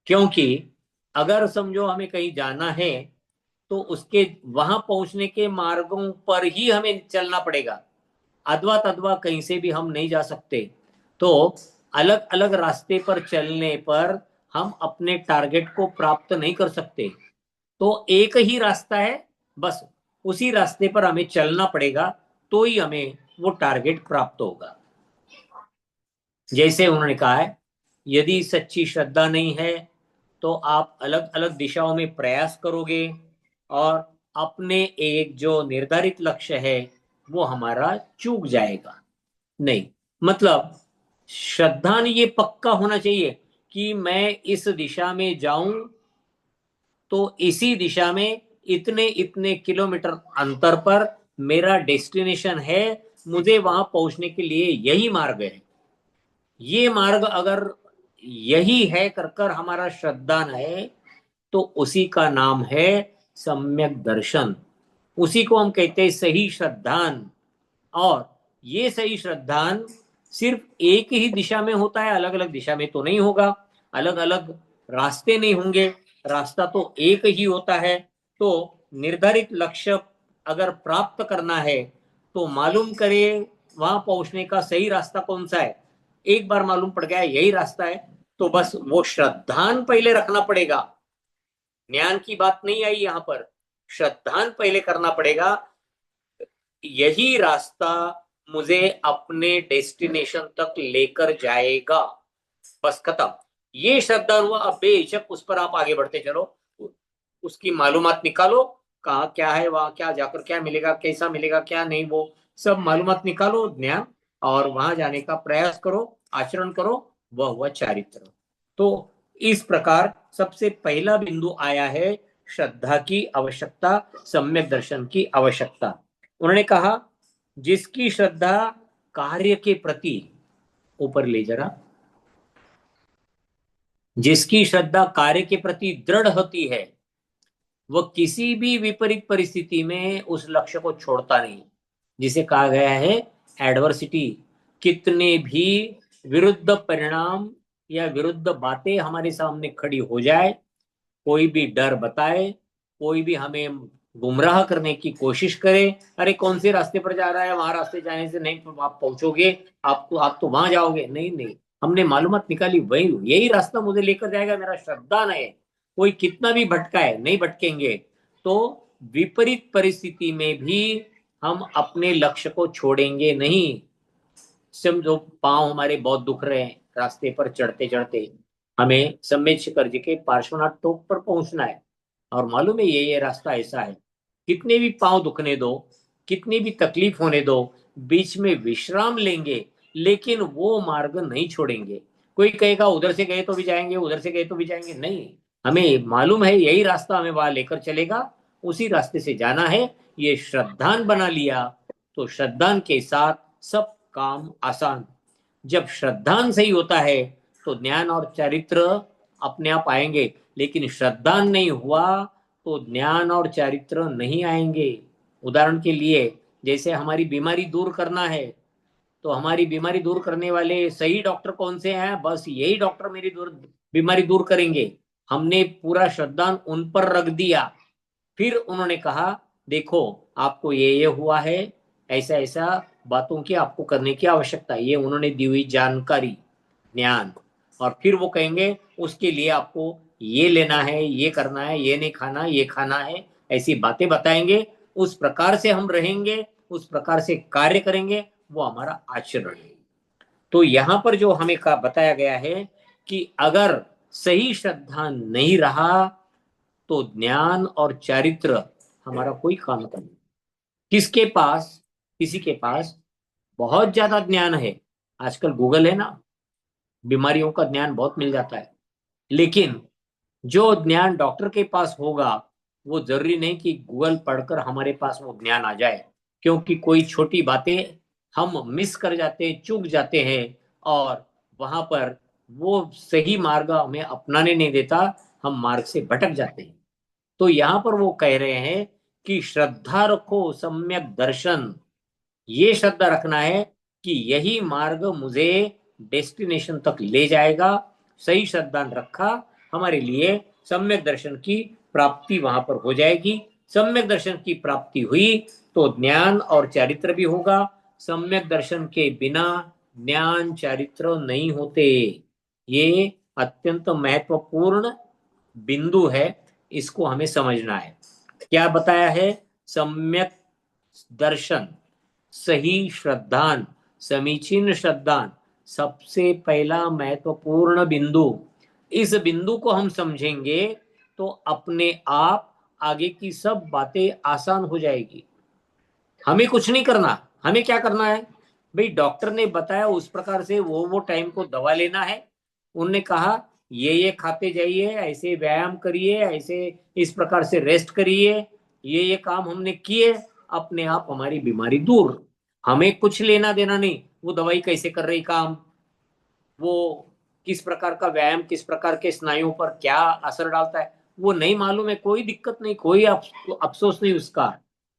क्योंकि अगर समझो हमें कहीं जाना है, तो उसके वहां पहुंचने के मार्गों पर ही हमें चलना पड़ेगा। अदवा तदवा कहीं से भी हम नहीं जा सकते। तो अलग अलग रास्ते पर चलने पर हम अपने टारगेट को प्राप्त नहीं कर सकते। तो एक ही रास्ता है, बस उसी रास्ते पर हमें चलना पड़ेगा, तो ही हमें वो टारगेट प्राप्त होगा। जैसे उन्होंने कहा है, यदि सच्ची श्रद्धा नहीं है तो आप अलग अलग दिशाओं में प्रयास करोगे, और अपने एक जो निर्धारित लक्ष्य है वो हमारा चूक जाएगा। नहीं, मतलब श्रद्धा ने ये पक्का होना चाहिए कि मैं इस दिशा में जाऊं तो इसी दिशा में इतने इतने किलोमीटर अंतर पर मेरा डेस्टिनेशन है, मुझे वहां पहुंचने के लिए यही मार्ग है। ये मार्ग अगर यही है कर कर हमारा श्रद्धान है, तो उसी का नाम है सम्यक दर्शन। उसी को हम कहते हैं सही श्रद्धान। और ये सही श्रद्धान सिर्फ एक ही दिशा में होता है, अलग अलग दिशा में तो नहीं होगा, अलग अलग रास्ते नहीं होंगे, रास्ता तो एक ही होता है। तो निर्धारित लक्ष्य अगर प्राप्त करना है, तो मालूम करें वहां पहुंचने का सही रास्ता कौन सा है। एक बार मालूम पड़ गया यही रास्ता है, तो बस वो श्रद्धान पहले रखना पड़ेगा। ज्ञान की बात नहीं आई यहां पर, श्रद्धान पहले करना पड़ेगा। यही रास्ता मुझे अपने डेस्टिनेशन तक लेकर जाएगा, बस खत्म। ये श्रद्धा हुआ, अब बेशक उस पर आप आगे बढ़ते चलो, उसकी मालूमात निकालो, कहा क्या है, वहां क्या जाकर क्या मिलेगा, कैसा मिलेगा, क्या नहीं, वो सब मालूमात निकालो, ज्ञान, और वहां जाने का प्रयास करो, आचरण करो, वह हुआ चारित्र। तो इस प्रकार सबसे पहला बिंदु आया है श्रद्धा की आवश्यकता, सम्यक दर्शन की आवश्यकता। उन्होंने कहा जिसकी श्रद्धा कार्य के प्रति, ऊपर ले जरा, जिसकी श्रद्धा कार्य के प्रति दृढ़ होती है वह किसी भी विपरीत परिस्थिति में उस लक्ष्य को छोड़ता नहीं। जिसे कहा गया है एडवर्सिटी। कितने भी विरुद्ध परिणाम या विरुद्ध बातें हमारे सामने खड़ी हो जाए, कोई भी डर बताए, कोई भी हमें गुमराह करने की कोशिश करे, अरे कौन से रास्ते पर जा रहा है, वहां रास्ते जाने से नहीं आप पहुंचोगे, आप तो वहां जाओगे, नहीं नहीं, हमने मालूमात निकाली, वही यही रास्ता मुझे लेकर जाएगा, मेरा श्रद्धान है, कोई कितना भी भटकाए नहीं भटकेंगे। तो विपरीत परिस्थिति में भी हम अपने लक्ष्य को छोड़ेंगे नहीं। समझो पांव हमारे बहुत दुख रहे हैं, रास्ते पर चढ़ते चढ़ते हमें सम्मेद शिखर जी के पार्श्वनाथ टोक पर पहुंचना है, और मालूम है ये रास्ता ऐसा है, कितने भी पांव दुखने दो, कितनी भी तकलीफ होने दो, बीच में विश्राम लेंगे, लेकिन वो मार्ग नहीं छोड़ेंगे। कोई कहेगा उधर से गए तो भी जाएंगे, उधर से गए तो भी जाएंगे, नहीं, हमें मालूम है यही रास्ता हमें वहां लेकर चलेगा, उसी रास्ते से जाना है। ये श्रद्धान बना लिया तो श्रद्धान के साथ सब काम आसान। जब श्रद्धान सही होता है तो ज्ञान और चरित्र अपने आप आएंगे, लेकिन श्रद्धान नहीं हुआ तो ज्ञान और चरित्र नहीं आएंगे। उदाहरण के लिए, जैसे हमारी बीमारी दूर करना है, तो हमारी बीमारी दूर करने वाले सही डॉक्टर कौन से हैं? बस यही डॉक्टर मेरी बीमारी दूर करेंगे। हमने पूरा श्रद्धान उन पर रख दिया, फिर उन्होंने कहा देखो आपको ये हुआ है, ऐसा ऐसा बातों की आपको करने की आवश्यकता है, ये उन्होंने दी हुई जानकारी, ज्ञान, और फिर वो कहेंगे उसके लिए आपको ये लेना है, ये करना है, ये नहीं खाना, ये खाना है, ऐसी बातें बताएंगे। उस प्रकार से हम रहेंगे, उस प्रकार से कार्य करेंगे, वो हमारा आचरण है। तो यहां पर जो हमें बताया गया है कि अगर सही श्रद्धा नहीं रहा तो ज्ञान और चारित्र हमारा कोई काम नहीं। किसके पास, किसी के पास बहुत ज्यादा ज्ञान है, आजकल गूगल है ना, बीमारियों का ज्ञान बहुत मिल जाता है, लेकिन जो ज्ञान डॉक्टर के पास होगा वो जरूरी नहीं कि गूगल पढ़कर हमारे पास वो ज्ञान आ जाए, क्योंकि कोई छोटी बातें हम मिस कर जाते हैं, चूक जाते हैं, और वहां पर वो सही मार्ग हमें अपनाने नहीं देता, हम मार्ग से भटक जाते हैं। तो यहां पर वो कह रहे हैं कि श्रद्धा रखो सम्यक दर्शन। ये श्रद्धा रखना है कि यही मार्ग मुझे डेस्टिनेशन तक ले जाएगा। सही श्रद्धा रखा, हमारे लिए सम्यक दर्शन की प्राप्ति वहां पर हो जाएगी। सम्यक दर्शन की प्राप्ति हुई तो ज्ञान और चारित्र भी होगा। सम्यक दर्शन के बिना ज्ञान चारित्र नहीं होते। ये अत्यंत महत्वपूर्ण बिंदु है, इसको हमें समझना है। क्या बताया है? सम्यक दर्शन, सही श्रद्धान, समीचीन श्रद्धान, सबसे पहला महत्वपूर्ण बिंदु। इस बिंदु को हम समझेंगे तो अपने आप आगे की सब बातें आसान हो जाएगी। हमें कुछ नहीं करना, हमें क्या करना है भाई, डॉक्टर ने बताया उस प्रकार से वो टाइम को दवा लेना है। उनने कहा ये खाते जाइए, ऐसे व्यायाम करिए, ऐसे इस प्रकार से रेस्ट करिए, ये काम हमने किए, अपने आप हमारी बीमारी दूर। हमें कुछ लेना देना नहीं वो दवाई कैसे कर रही काम, वो किस प्रकार का व्यायाम किस प्रकार के स्नायुओं पर क्या असर डालता है, वो नहीं मालूम है, कोई दिक्कत नहीं, कोई अफसोस नहीं उसका।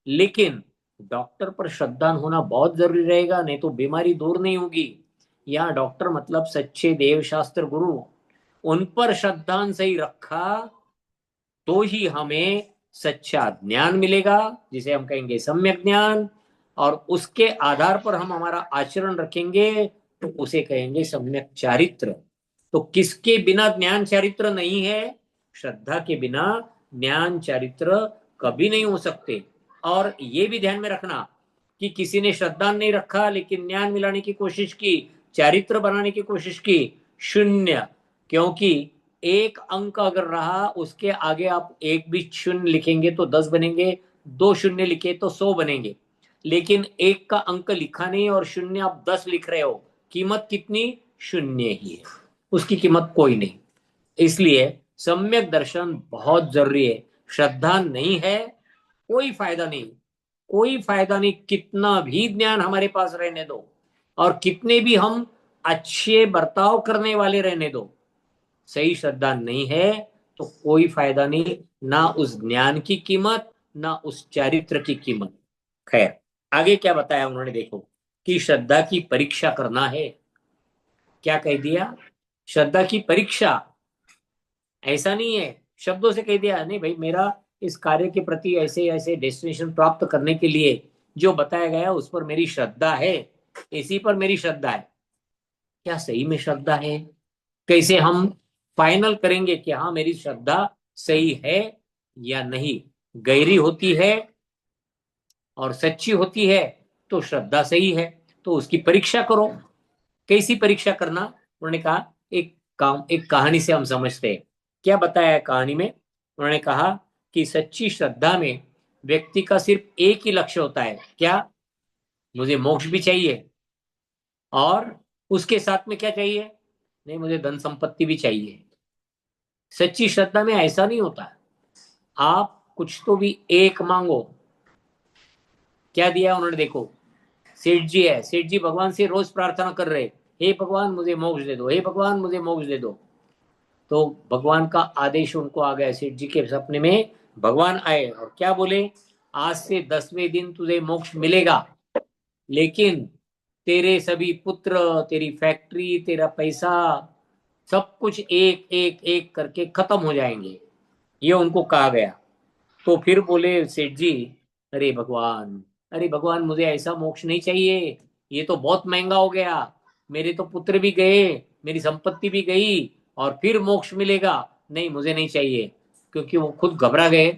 लेकिन डॉक्टर पर श्रद्धा होना बहुत जरूरी रहेगा, नहीं तो बीमारी दूर नहीं होगी। यहाँ डॉक्टर मतलब सच्चे देव शास्त्र गुरु, उन पर श्रद्धा सही रखा तो ही हमें सच्चा ज्ञान मिलेगा, जिसे हम कहेंगे सम्यक ज्ञान, और उसके आधार पर हम हमारा आचरण रखेंगे तो उसे कहेंगे सम्यक चारित्र। तो किसके बिना ज्ञान चारित्र नहीं है? श्रद्धा के बिना ज्ञान चारित्र कभी नहीं हो सकते। और ये भी ध्यान में रखना कि किसी ने श्रद्धा नहीं रखा लेकिन ज्ञान मिलाने की कोशिश की, चारित्र बनाने की कोशिश की, शून्य। क्योंकि एक अंक अगर रहा उसके आगे आप एक भी शून्य लिखेंगे तो 10 बनेंगे, दो शून्य लिखे तो 100 बनेंगे, लेकिन एक का अंक लिखा नहीं और शून्य आप 10 लिख रहे हो, कीमत कितनी? शून्य ही है, उसकी कीमत कोई नहीं। इसलिए सम्यक दर्शन बहुत जरूरी है। श्रद्धा नहीं है कोई फायदा नहीं, कोई फायदा नहीं, कितना भी ज्ञान हमारे पास रहने दो और कितने भी हम अच्छे बर्ताव करने वाले रहने दो, सही श्रद्धा नहीं है तो कोई फायदा नहीं, ना उस ज्ञान की कीमत, ना उस चारित्र की कीमत। खैर, आगे क्या बताया उन्होंने, देखो कि श्रद्धा की परीक्षा करना है। क्या कह दिया? श्रद्धा की परीक्षा। ऐसा नहीं है शब्दों से कह दिया, नहीं भाई, मेरा इस कार्य के प्रति ऐसे ऐसे डेस्टिनेशन प्राप्त करने के लिए जो बताया गया उस पर मेरी श्रद्धा है, इसी पर मेरी श्रद्धा है। क्या सही में श्रद्धा है? कैसे हम फाइनल करेंगे कि हाँ मेरी श्रद्धा सही है या नहीं? गहरी होती है और सच्ची होती है तो श्रद्धा सही है, तो उसकी परीक्षा करो। कैसी परीक्षा करना? उन्होंने कहा, एक कहानी से हम समझते हैं। क्या बताया है कहानी में? उन्होंने कहा कि सच्ची श्रद्धा में व्यक्ति का सिर्फ एक ही लक्ष्य होता है। क्या? मुझे मोक्ष भी चाहिए, और उसके साथ में क्या चाहिए? नहीं, मुझे धन संपत्ति भी चाहिए। सच्ची श्रद्धा में ऐसा नहीं होता। आप कुछ तो भी एक मांगो। क्या दिया उन्होंने, देखो। सेठ जी है, सेठ जी भगवान से रोज प्रार्थना कर रहे, हे भगवान मुझे मोक्ष दे दो, हे भगवान मुझे मोक्ष दे दो। तो भगवान का आदेश उनको आ गया, सेठ जी के सपने में भगवान आए और क्या बोले, आज से 10वें दिन तुझे मोक्ष मिलेगा, लेकिन तेरे सभी पुत्र, तेरी फैक्ट्री, तेरा पैसा, सब कुछ एक एक एक करके खत्म हो जाएंगे, ये उनको कहा गया। तो फिर बोले सेठ जी, अरे भगवान, अरे भगवान, मुझे ऐसा मोक्ष नहीं चाहिए, ये तो बहुत महंगा हो गया, मेरे तो पुत्र भी गए, मेरी संपत्ति भी गई, और फिर मोक्ष मिलेगा, नहीं मुझे नहीं चाहिए। क्योंकि वो खुद घबरा गए।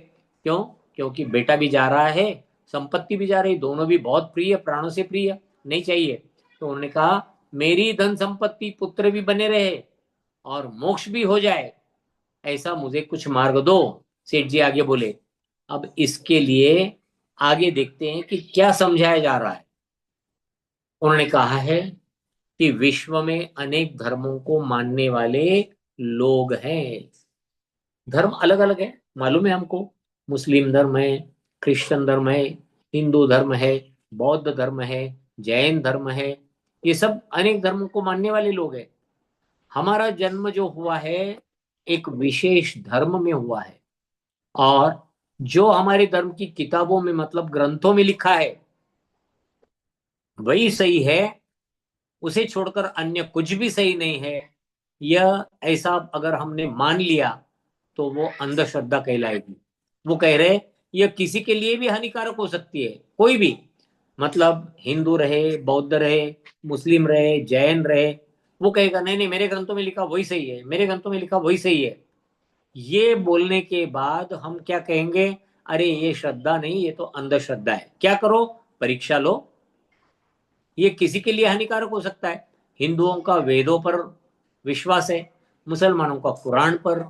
क्यों? क्योंकि बेटा भी जा रहा है, संपत्ति भी जा रही, दोनों भी बहुत प्रिय, प्राणों से प्रिय, नहीं चाहिए। तो उन्होंने कहा, मेरी धन संपत्ति, पुत्र भी बने रहे और मोक्ष भी हो जाए, ऐसा मुझे कुछ मार्ग दो। सेठ जी आगे बोले, अब इसके लिए आगे देखते हैं कि क्या समझाया जा रहा है। उन्होंने कहा है कि विश्व में अनेक धर्मों को मानने वाले लोग हैं। धर्म अलग अलग है, मालूम है हमको। मुस्लिम धर्म है, क्रिश्चियन धर्म है, हिंदू धर्म है, बौद्ध धर्म है, जैन धर्म है, ये सब अनेक धर्मों को मानने वाले लोग हैं। हमारा जन्म जो हुआ है एक विशेष धर्म में हुआ है, और जो हमारे धर्म की किताबों में, मतलब ग्रंथों में लिखा है वही सही है, उसे छोड़कर अन्य कुछ भी सही नहीं है, यह ऐसा अगर हमने मान लिया तो वो अंधश्रद्धा कहलाएगी। वो कह रहे यह किसी के लिए भी हानिकारक हो सकती है, कोई भी, मतलब हिंदू रहे, बौद्ध रहे, मुस्लिम रहे, जैन रहे, वो कहेगा नहीं नहीं, मेरे ग्रंथों में लिखा वही सही है, मेरे ग्रंथों में लिखा वही सही है। ये बोलने के बाद हम क्या कहेंगे, अरे ये श्रद्धा नहीं, ये तो अंधश्रद्धा है। क्या करो? परीक्षा लो। ये किसी के लिए हानिकारक हो सकता है। हिंदुओं का वेदों पर विश्वास है, मुसलमानों का कुरान पर,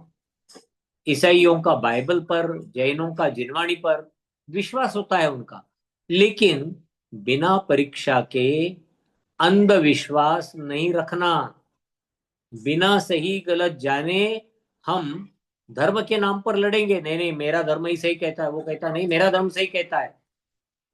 ईसाइयों का बाइबल पर, जैनों का जिनवाणी पर विश्वास होता है उनका। लेकिन बिना परीक्षा के अंधविश्वास नहीं रखना। बिना सही गलत जाने हम धर्म के नाम पर लड़ेंगे, नहीं नहीं मेरा धर्म ही सही कहता है, वो कहता नहीं मेरा धर्म सही कहता है।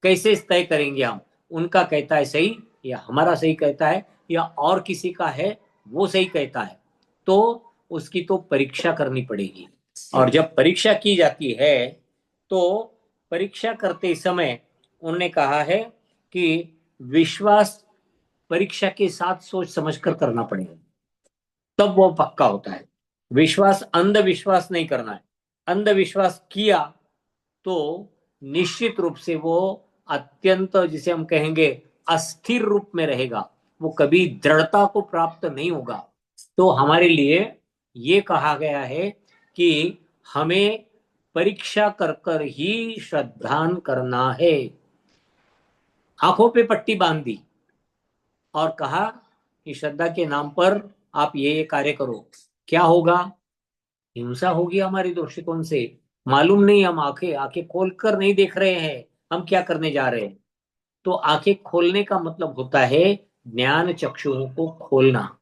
कैसे तय करेंगे हम, उनका कहता है सही या हमारा सही कहता है, या और किसी का है वो सही कहता है? तो उसकी तो परीक्षा करनी पड़ेगी। और जब परीक्षा की जाती है तो परीक्षा करते समय उन्होंने कहा है कि विश्वास परीक्षा के साथ सोच समझकर करना पड़ेगा, तब वो पक्का होता है। विश्वास, अंधविश्वास नहीं करना है। अंधविश्वास किया तो निश्चित रूप से वो अत्यंत, जिसे हम कहेंगे, अस्थिर रूप में रहेगा, वो कभी दृढ़ता को प्राप्त नहीं होगा। तो हमारे लिए ये कहा गया है कि हमें परीक्षा कर कर ही श्रद्धान करना है। आंखों पे पट्टी बांध दी और कहा कि श्रद्धा के नाम पर आप ये कार्य करो। क्या होगा? हिंसा होगी हमारे दृष्टिकोण से। मालूम नहीं, हम आंखें आंखें खोलकर नहीं देख रहे हैं हम क्या करने जा रहे हैं। तो आंखें खोलने का मतलब होता है ज्ञान चक्षुओं को खोलना,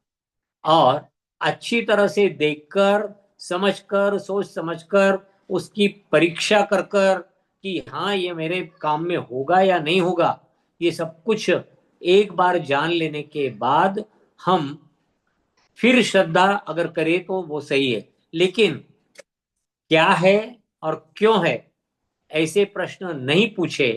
और अच्छी तरह से देखकर, समझकर, सोच समझकर, उसकी परीक्षा कर कर कि हाँ ये मेरे काम में होगा या नहीं होगा, ये सब कुछ एक बार जान लेने के बाद हम फिर श्रद्धा अगर करे तो वो सही है, लेकिन क्या है और क्यों है ऐसे प्रश्न नहीं पूछे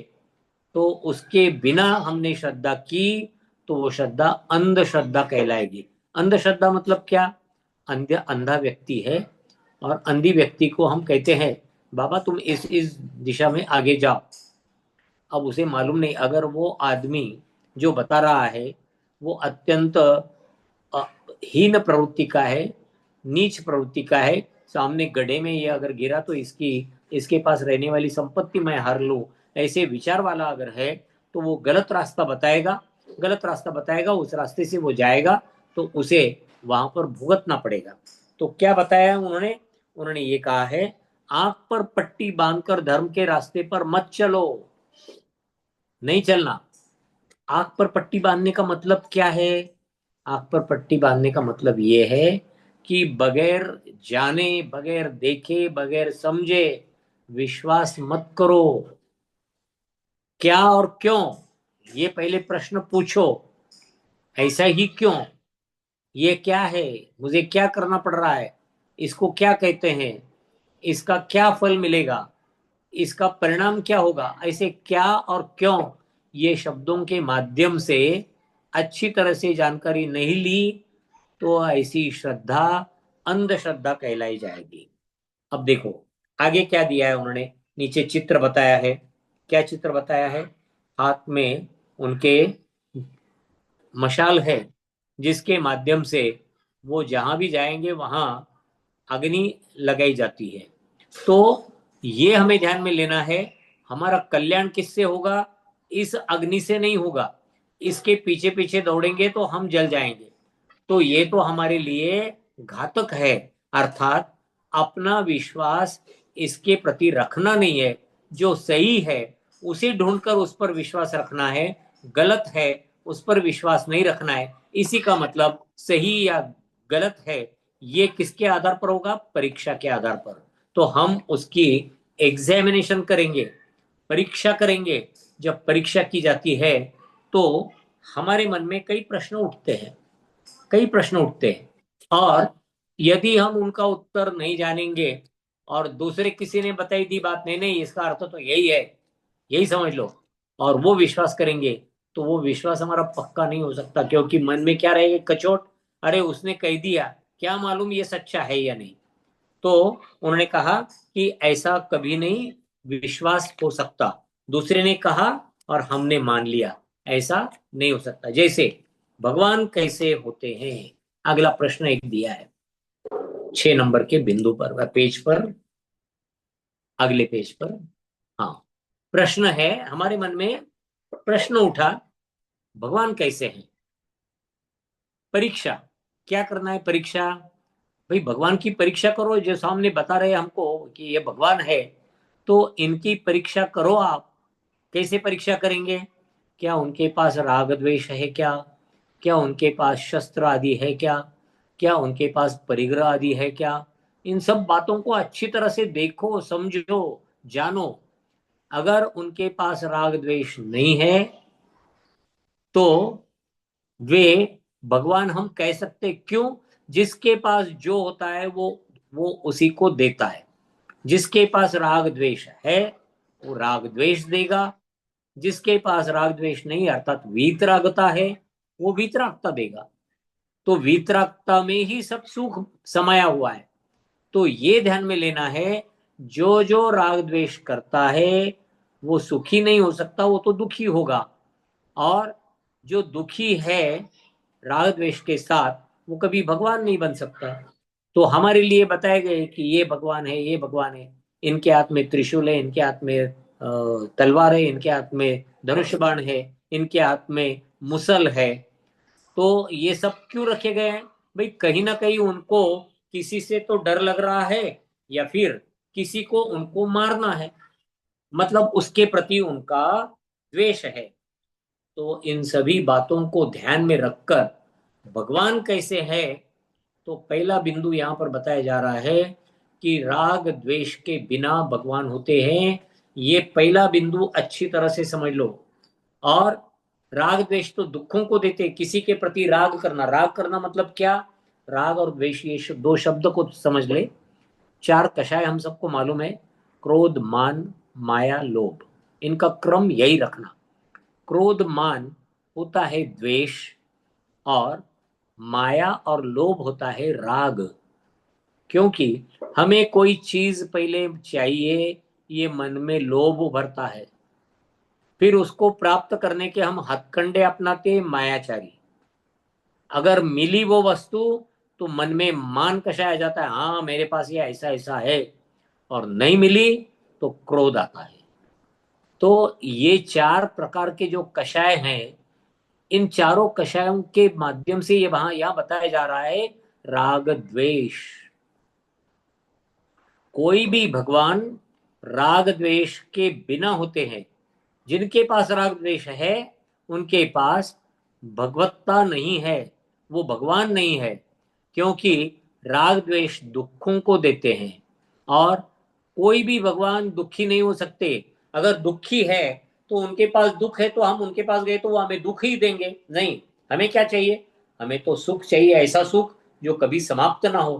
तो उसके बिना हमने श्रद्धा की तो वो श्रद्धा अंधश्रद्धा कहलाएगी। अंधश्रद्धा मतलब क्या? अंधा व्यक्ति है और अंधी व्यक्ति को हम कहते हैं बाबा तुम इस दिशा में आगे जाओ। अब उसे मालूम नहीं, अगर वो आदमी जो बता रहा है वो अत्यंत हीन प्रवृत्ति का है, नीच प्रवृत्ति का है, सामने गड्ढे में ये अगर गिरा तो इसकी इसके पास रहने वाली संपत्ति मैं हर लूं, ऐसे विचार वाला अगर है तो वो गलत रास्ता बताएगा। गलत रास्ता बताएगा, उस रास्ते से वो जाएगा तो उसे वहां पर भुगतना पड़ेगा। तो क्या बताया उन्होंने? उन्होंने ये कहा है आंख पर पट्टी बांधकर धर्म के रास्ते पर मत चलो, नहीं चलना। आंख पर पट्टी बांधने का मतलब क्या है? आंख पर पट्टी बांधने का मतलब ये है कि बगैर जाने, बगैर देखे, बगैर समझे विश्वास मत करो। क्या और क्यों, ये पहले प्रश्न पूछो। ऐसा ही क्यों? ये क्या है? मुझे क्या करना पड़ रहा है? इसको क्या कहते हैं? इसका क्या फल मिलेगा? इसका परिणाम क्या होगा? ऐसे क्या और क्यों ये शब्दों के माध्यम से अच्छी तरह से जानकारी नहीं ली तो ऐसी श्रद्धा अंधश्रद्धा कहलाई जाएगी। अब देखो आगे क्या दिया है उन्होंने, नीचे चित्र बताया है। क्या चित्र बताया है? हाथ में उनके मशाल है जिसके माध्यम से वो जहां भी जाएंगे वहां अग्नि लगाई जाती है। तो ये हमें ध्यान में लेना है, हमारा कल्याण किससे होगा? इस अग्नि से नहीं होगा। इसके पीछे पीछे दौड़ेंगे तो हम जल जाएंगे, तो ये तो हमारे लिए घातक है। अर्थात अपना विश्वास इसके प्रति रखना नहीं है। जो सही है उसे ढूंढकर उस पर विश्वास रखना है, गलत है उस पर विश्वास नहीं रखना है। इसी का मतलब सही या गलत है ये किसके आधार पर होगा? परीक्षा के आधार पर। तो हम उसकी एग्जामिनेशन करेंगे, परीक्षा करेंगे। जब परीक्षा की जाती है तो हमारे मन में कई प्रश्न उठते हैं, कई प्रश्न उठते हैं, और यदि हम उनका उत्तर नहीं जानेंगे और दूसरे किसी ने बताई दी बात, नहीं नहीं इसका अर्थ तो यही है, यही समझ लो, और वो विश्वास करेंगे तो वो विश्वास हमारा पक्का नहीं हो सकता, क्योंकि मन में क्या रहेगा? कचोट, अरे उसने कह दिया, क्या मालूम ये सच्चा है या नहीं। तो उन्होंने कहा कि ऐसा कभी नहीं विश्वास हो सकता। दूसरे ने कहा और हमने मान लिया, ऐसा नहीं हो सकता। जैसे भगवान कैसे होते हैं? अगला प्रश्न एक दिया है 6 नंबर के बिंदु पर, वह पेज पर, अगले पेज पर। हाँ, प्रश्न है हमारे मन में, प्रश्न उठा भगवान कैसे हैं? परीक्षा, क्या करना है? परीक्षा, भाई भगवान की परीक्षा करो। जो सामने बता रहे हैं हमको कि ये भगवान है, तो इनकी परीक्षा करो आप। कैसे परीक्षा करेंगे? क्या उनके पास राग द्वेष है क्या? क्या उनके पास शस्त्र आदि है क्या? क्या उनके पास परिग्रह आदि है क्या? इन सब बातों को अच्छी तरह से देखो, समझो, जानो। अगर उनके पास राग द्वेष नहीं है तो वे भगवान हम कह सकते। क्यों? जिसके पास जो होता है वो उसी को देता है। जिसके पास राग द्वेष है वो राग द्वेष देगा, जिसके पास राग द्वेष नहीं अर्थात वीतरागता है वो वीतरागता देगा। तो वीतरागता में ही सब सुख समाया हुआ है। तो ये ध्यान में लेना है, जो जो राग द्वेष करता है वो सुखी नहीं हो सकता, वो तो दुखी होगा। और जो दुखी है राग द्वेष के साथ वो कभी भगवान नहीं बन सकता। तो हमारे लिए बताए गए कि ये भगवान है, ये भगवान है, इनके हाथ में त्रिशूल है, इनके हाथ में तलवार है, इनके हाथ में धनुष बाण है, इनके हाथ में मुसल है। तो ये सब क्यों रखे गए हैं? भाई कहीं ना कहीं उनको किसी से तो डर लग रहा है, या फिर किसी को उनको मारना है, मतलब उसके प्रति उनका द्वेष है। तो इन सभी बातों को ध्यान में रखकर भगवान कैसे है, तो पहला बिंदु यहां पर बताया जा रहा है कि राग द्वेष के बिना भगवान होते हैं। ये पहला बिंदु अच्छी तरह से समझ लो। और राग द्वेष तो दुखों को देते, किसी के प्रति राग करना, राग करना मतलब क्या? राग और द्वेष, ये दो शब्द को समझ ले। चार कषाय हम सबको मालूम है, क्रोध, मान, माया, लोभ, इनका क्रम यही रखना। क्रोध मान होता है द्वेष, और माया और लोभ होता है राग। क्योंकि हमें कोई चीज पहले चाहिए, ये मन में लोभ उभरता है, फिर उसको प्राप्त करने के हम हथकंडे अपनाते, मायाचारी। अगर मिली वो वस्तु तो मन में मान कषाय आ जाता है, हाँ मेरे पास ये ऐसा ऐसा है, और नहीं मिली तो क्रोध आता है। तो ये चार प्रकार के जो कषाय हैं, इन चारों कषायों के माध्यम से ये वहां यहां बताया जा रहा है राग द्वेष। कोई भी भगवान राग द्वेष के बिना होते हैं। जिनके पास राग द्वेष है उनके पास भगवत्ता नहीं है, वो भगवान नहीं है। क्योंकि राग द्वेष दुखों को देते हैं, और कोई भी भगवान दुखी नहीं हो सकते। अगर दुखी है तो उनके पास दुख है, तो हम उनके पास गए तो वो हमें दुख ही देंगे? नहीं, हमें क्या चाहिए? हमें तो सुख चाहिए, ऐसा सुख जो कभी समाप्त ना हो।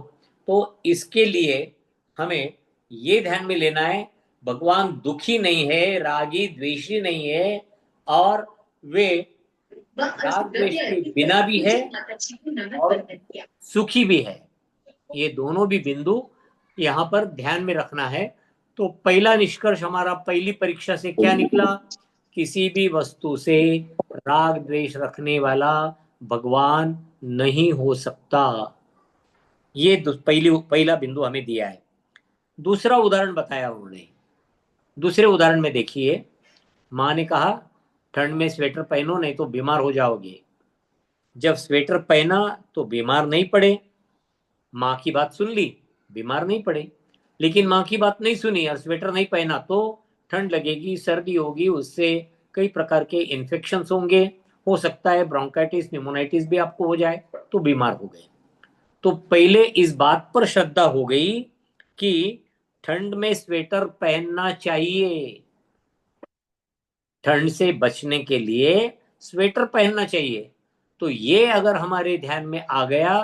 तो इसके लिए हमें ये ध्यान में लेना है, भगवान दुखी नहीं है, रागी द्वेषी नहीं है, और वे राग द्वेष के बिना भी है और सुखी भी है। ये दोनों भी बिंदु यहाँ पर ध्यान में रखना है। तो पहला निष्कर्ष हमारा पहली परीक्षा से क्या निकला? किसी भी वस्तु से राग द्वेष रखने वाला भगवान नहीं हो सकता। ये पहला बिंदु हमें दिया है। दूसरा उदाहरण बताया उन्होंने। दूसरे उदाहरण में देखिए, माँ ने कहा ठंड में स्वेटर पहनो नहीं तो बीमार हो जाओगे। जब स्वेटर पहना तो बीमार नहीं पड़े, माँ की बात सुन ली, बीमार नहीं पड़े। लेकिन माँ की बात नहीं सुनी और स्वेटर नहीं पहना तो ठंड लगेगी, सर्दी होगी, उससे कई प्रकार के इन्फेक्शन होंगे, हो सकता है ब्रोंकाइटिस, निमोनाइटिस भी आपको हो जाए, तो बीमार हो गए। तो पहले इस बात पर श्रद्धा हो गई कि ठंड में स्वेटर पहनना चाहिए, ठंड से बचने के लिए स्वेटर पहनना चाहिए। तो ये अगर हमारे ध्यान में आ गया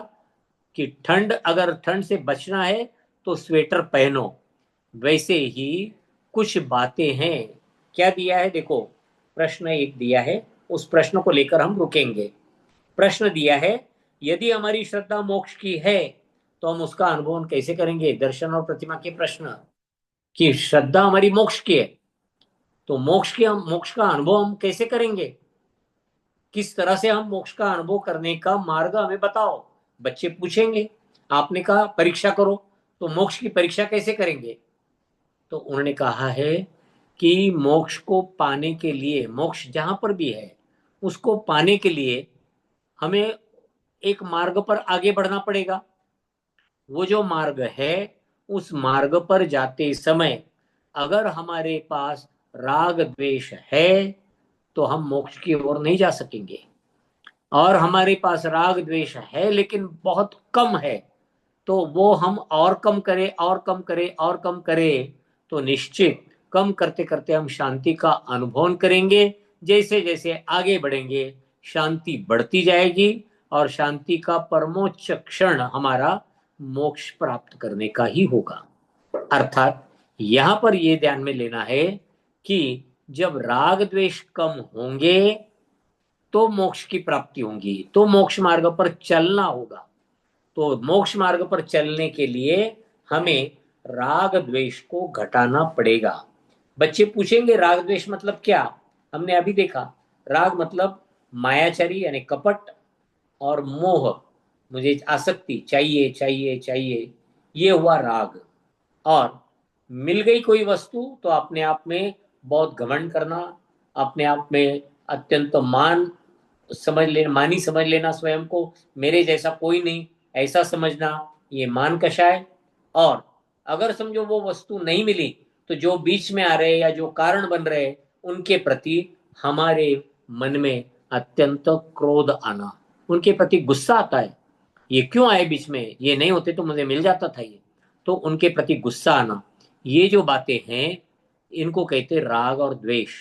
कि अगर ठंड से बचना है तो स्वेटर पहनो, वैसे ही कुछ बातें हैं। क्या दिया है देखो, प्रश्न एक दिया है, उस प्रश्न को लेकर हम रुकेंगे। प्रश्न दिया है, यदि हमारी श्रद्धा मोक्ष की है तो हम उसका अनुभव कैसे करेंगे? दर्शन और प्रतिमा के प्रश्न कि श्रद्धा हमारी मोक्ष की है, तो मोक्ष का अनुभव हम कैसे करेंगे? किस तरह से हम मोक्ष का अनुभव करने का मार्ग हमें बताओ। बच्चे पूछेंगे, आपने कहा परीक्षा करो, तो मोक्ष की परीक्षा कैसे करेंगे? तो उन्होंने कहा है कि मोक्ष को पाने के लिए, मोक्ष जहां पर भी है उसको पाने के लिए हमें एक मार्ग पर आगे बढ़ना पड़ेगा। वो जो मार्ग है, उस मार्ग पर जाते समय अगर हमारे पास राग द्वेष है तो हम मोक्ष की ओर नहीं जा सकेंगे। और हमारे पास राग द्वेष है लेकिन बहुत कम है, तो वो हम और कम करें और कम करें और कम करें तो निश्चित कम करते करते हम शांति का अनुभव करेंगे। जैसे जैसे आगे बढ़ेंगे शांति बढ़ती जाएगी, और शांति का परमोच्च क्षण हमारा मोक्ष प्राप्त करने का ही होगा। अर्थात यहां पर यह ध्यान में लेना है कि जब राग द्वेष कम होंगे तो मोक्ष की प्राप्ति होगी, तो मोक्ष मार्ग पर चलना होगा। तो मोक्ष मार्ग पर चलने के लिए हमें राग द्वेष को घटाना पड़ेगा। बच्चे पूछेंगे राग द्वेष मतलब क्या? हमने अभी देखा, राग मतलब मायाचारी यानी कपट, और मोह, मुझे आसक्ति, चाहिए चाहिए चाहिए, ये हुआ राग। और मिल गई कोई वस्तु तो अपने आप में बहुत घमंड करना, अपने आप में अत्यंत मानी समझ लेना, स्वयं को मेरे जैसा कोई नहीं ऐसा समझना, ये मान कषाय। और अगर समझो वो वस्तु नहीं मिली तो जो बीच में आ रहे या जो कारण बन रहे उनके प्रति हमारे मन में अत्यंत क्रोध आना, उनके प्रति गुस्सा आता है, ये क्यों आए बीच में, ये नहीं होते तो मुझे मिल जाता था ये, तो उनके प्रति गुस्सा आना। ये जो बातें हैं इनको कहते राग और द्वेष।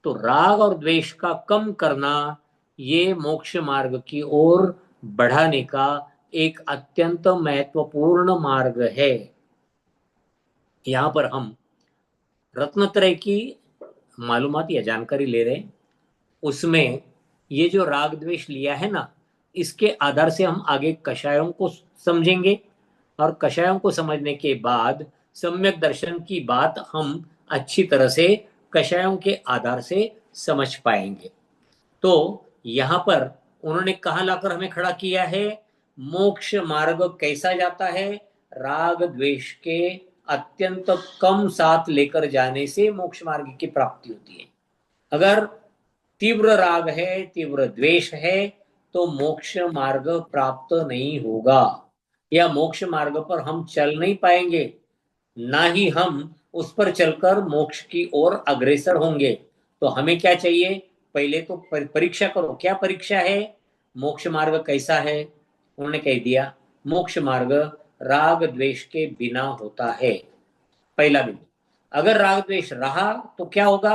तो राग और द्वेष का कम करना ये मोक्ष मार्ग की ओर बढ़ाने का एक अत्यंत महत्वपूर्ण मार्ग है। यहां पर हम रत्नत्रय की मालूमात या जानकारी ले रहे हैं। उसमें ये जो राग द्वेष लिया है ना, इसके आधार से हम आगे कषायों को समझेंगे, और कषायों को समझने के बाद सम्यक दर्शन की बात हम अच्छी तरह से कषायों के आधार से समझ पाएंगे। तो यहां पर उन्होंने कहा लाकर हमें खड़ा किया है, मोक्ष मार्ग कैसा जाता है? राग द्वेष के अत्यंत कम साथ लेकर जाने से मोक्ष मार्ग की प्राप्ति होती है। अगर तीव्र राग है, तीव्र द्वेष है, तो मोक्ष मार्ग प्राप्त नहीं होगा, या मोक्ष मार्ग पर हम चल नहीं पाएंगे, ना ही हम उस पर चलकर मोक्ष की ओर अग्रसर होंगे। तो हमें क्या चाहिए? पहले तो परीक्षा करो। क्या परीक्षा है? मोक्ष मार्ग कैसा है? उन्होंने कह दिया, मोक्ष मार्ग राग द्वेष के बिना होता है। पहला बिंदु। अगर राग द्वेष रहा तो क्या होगा?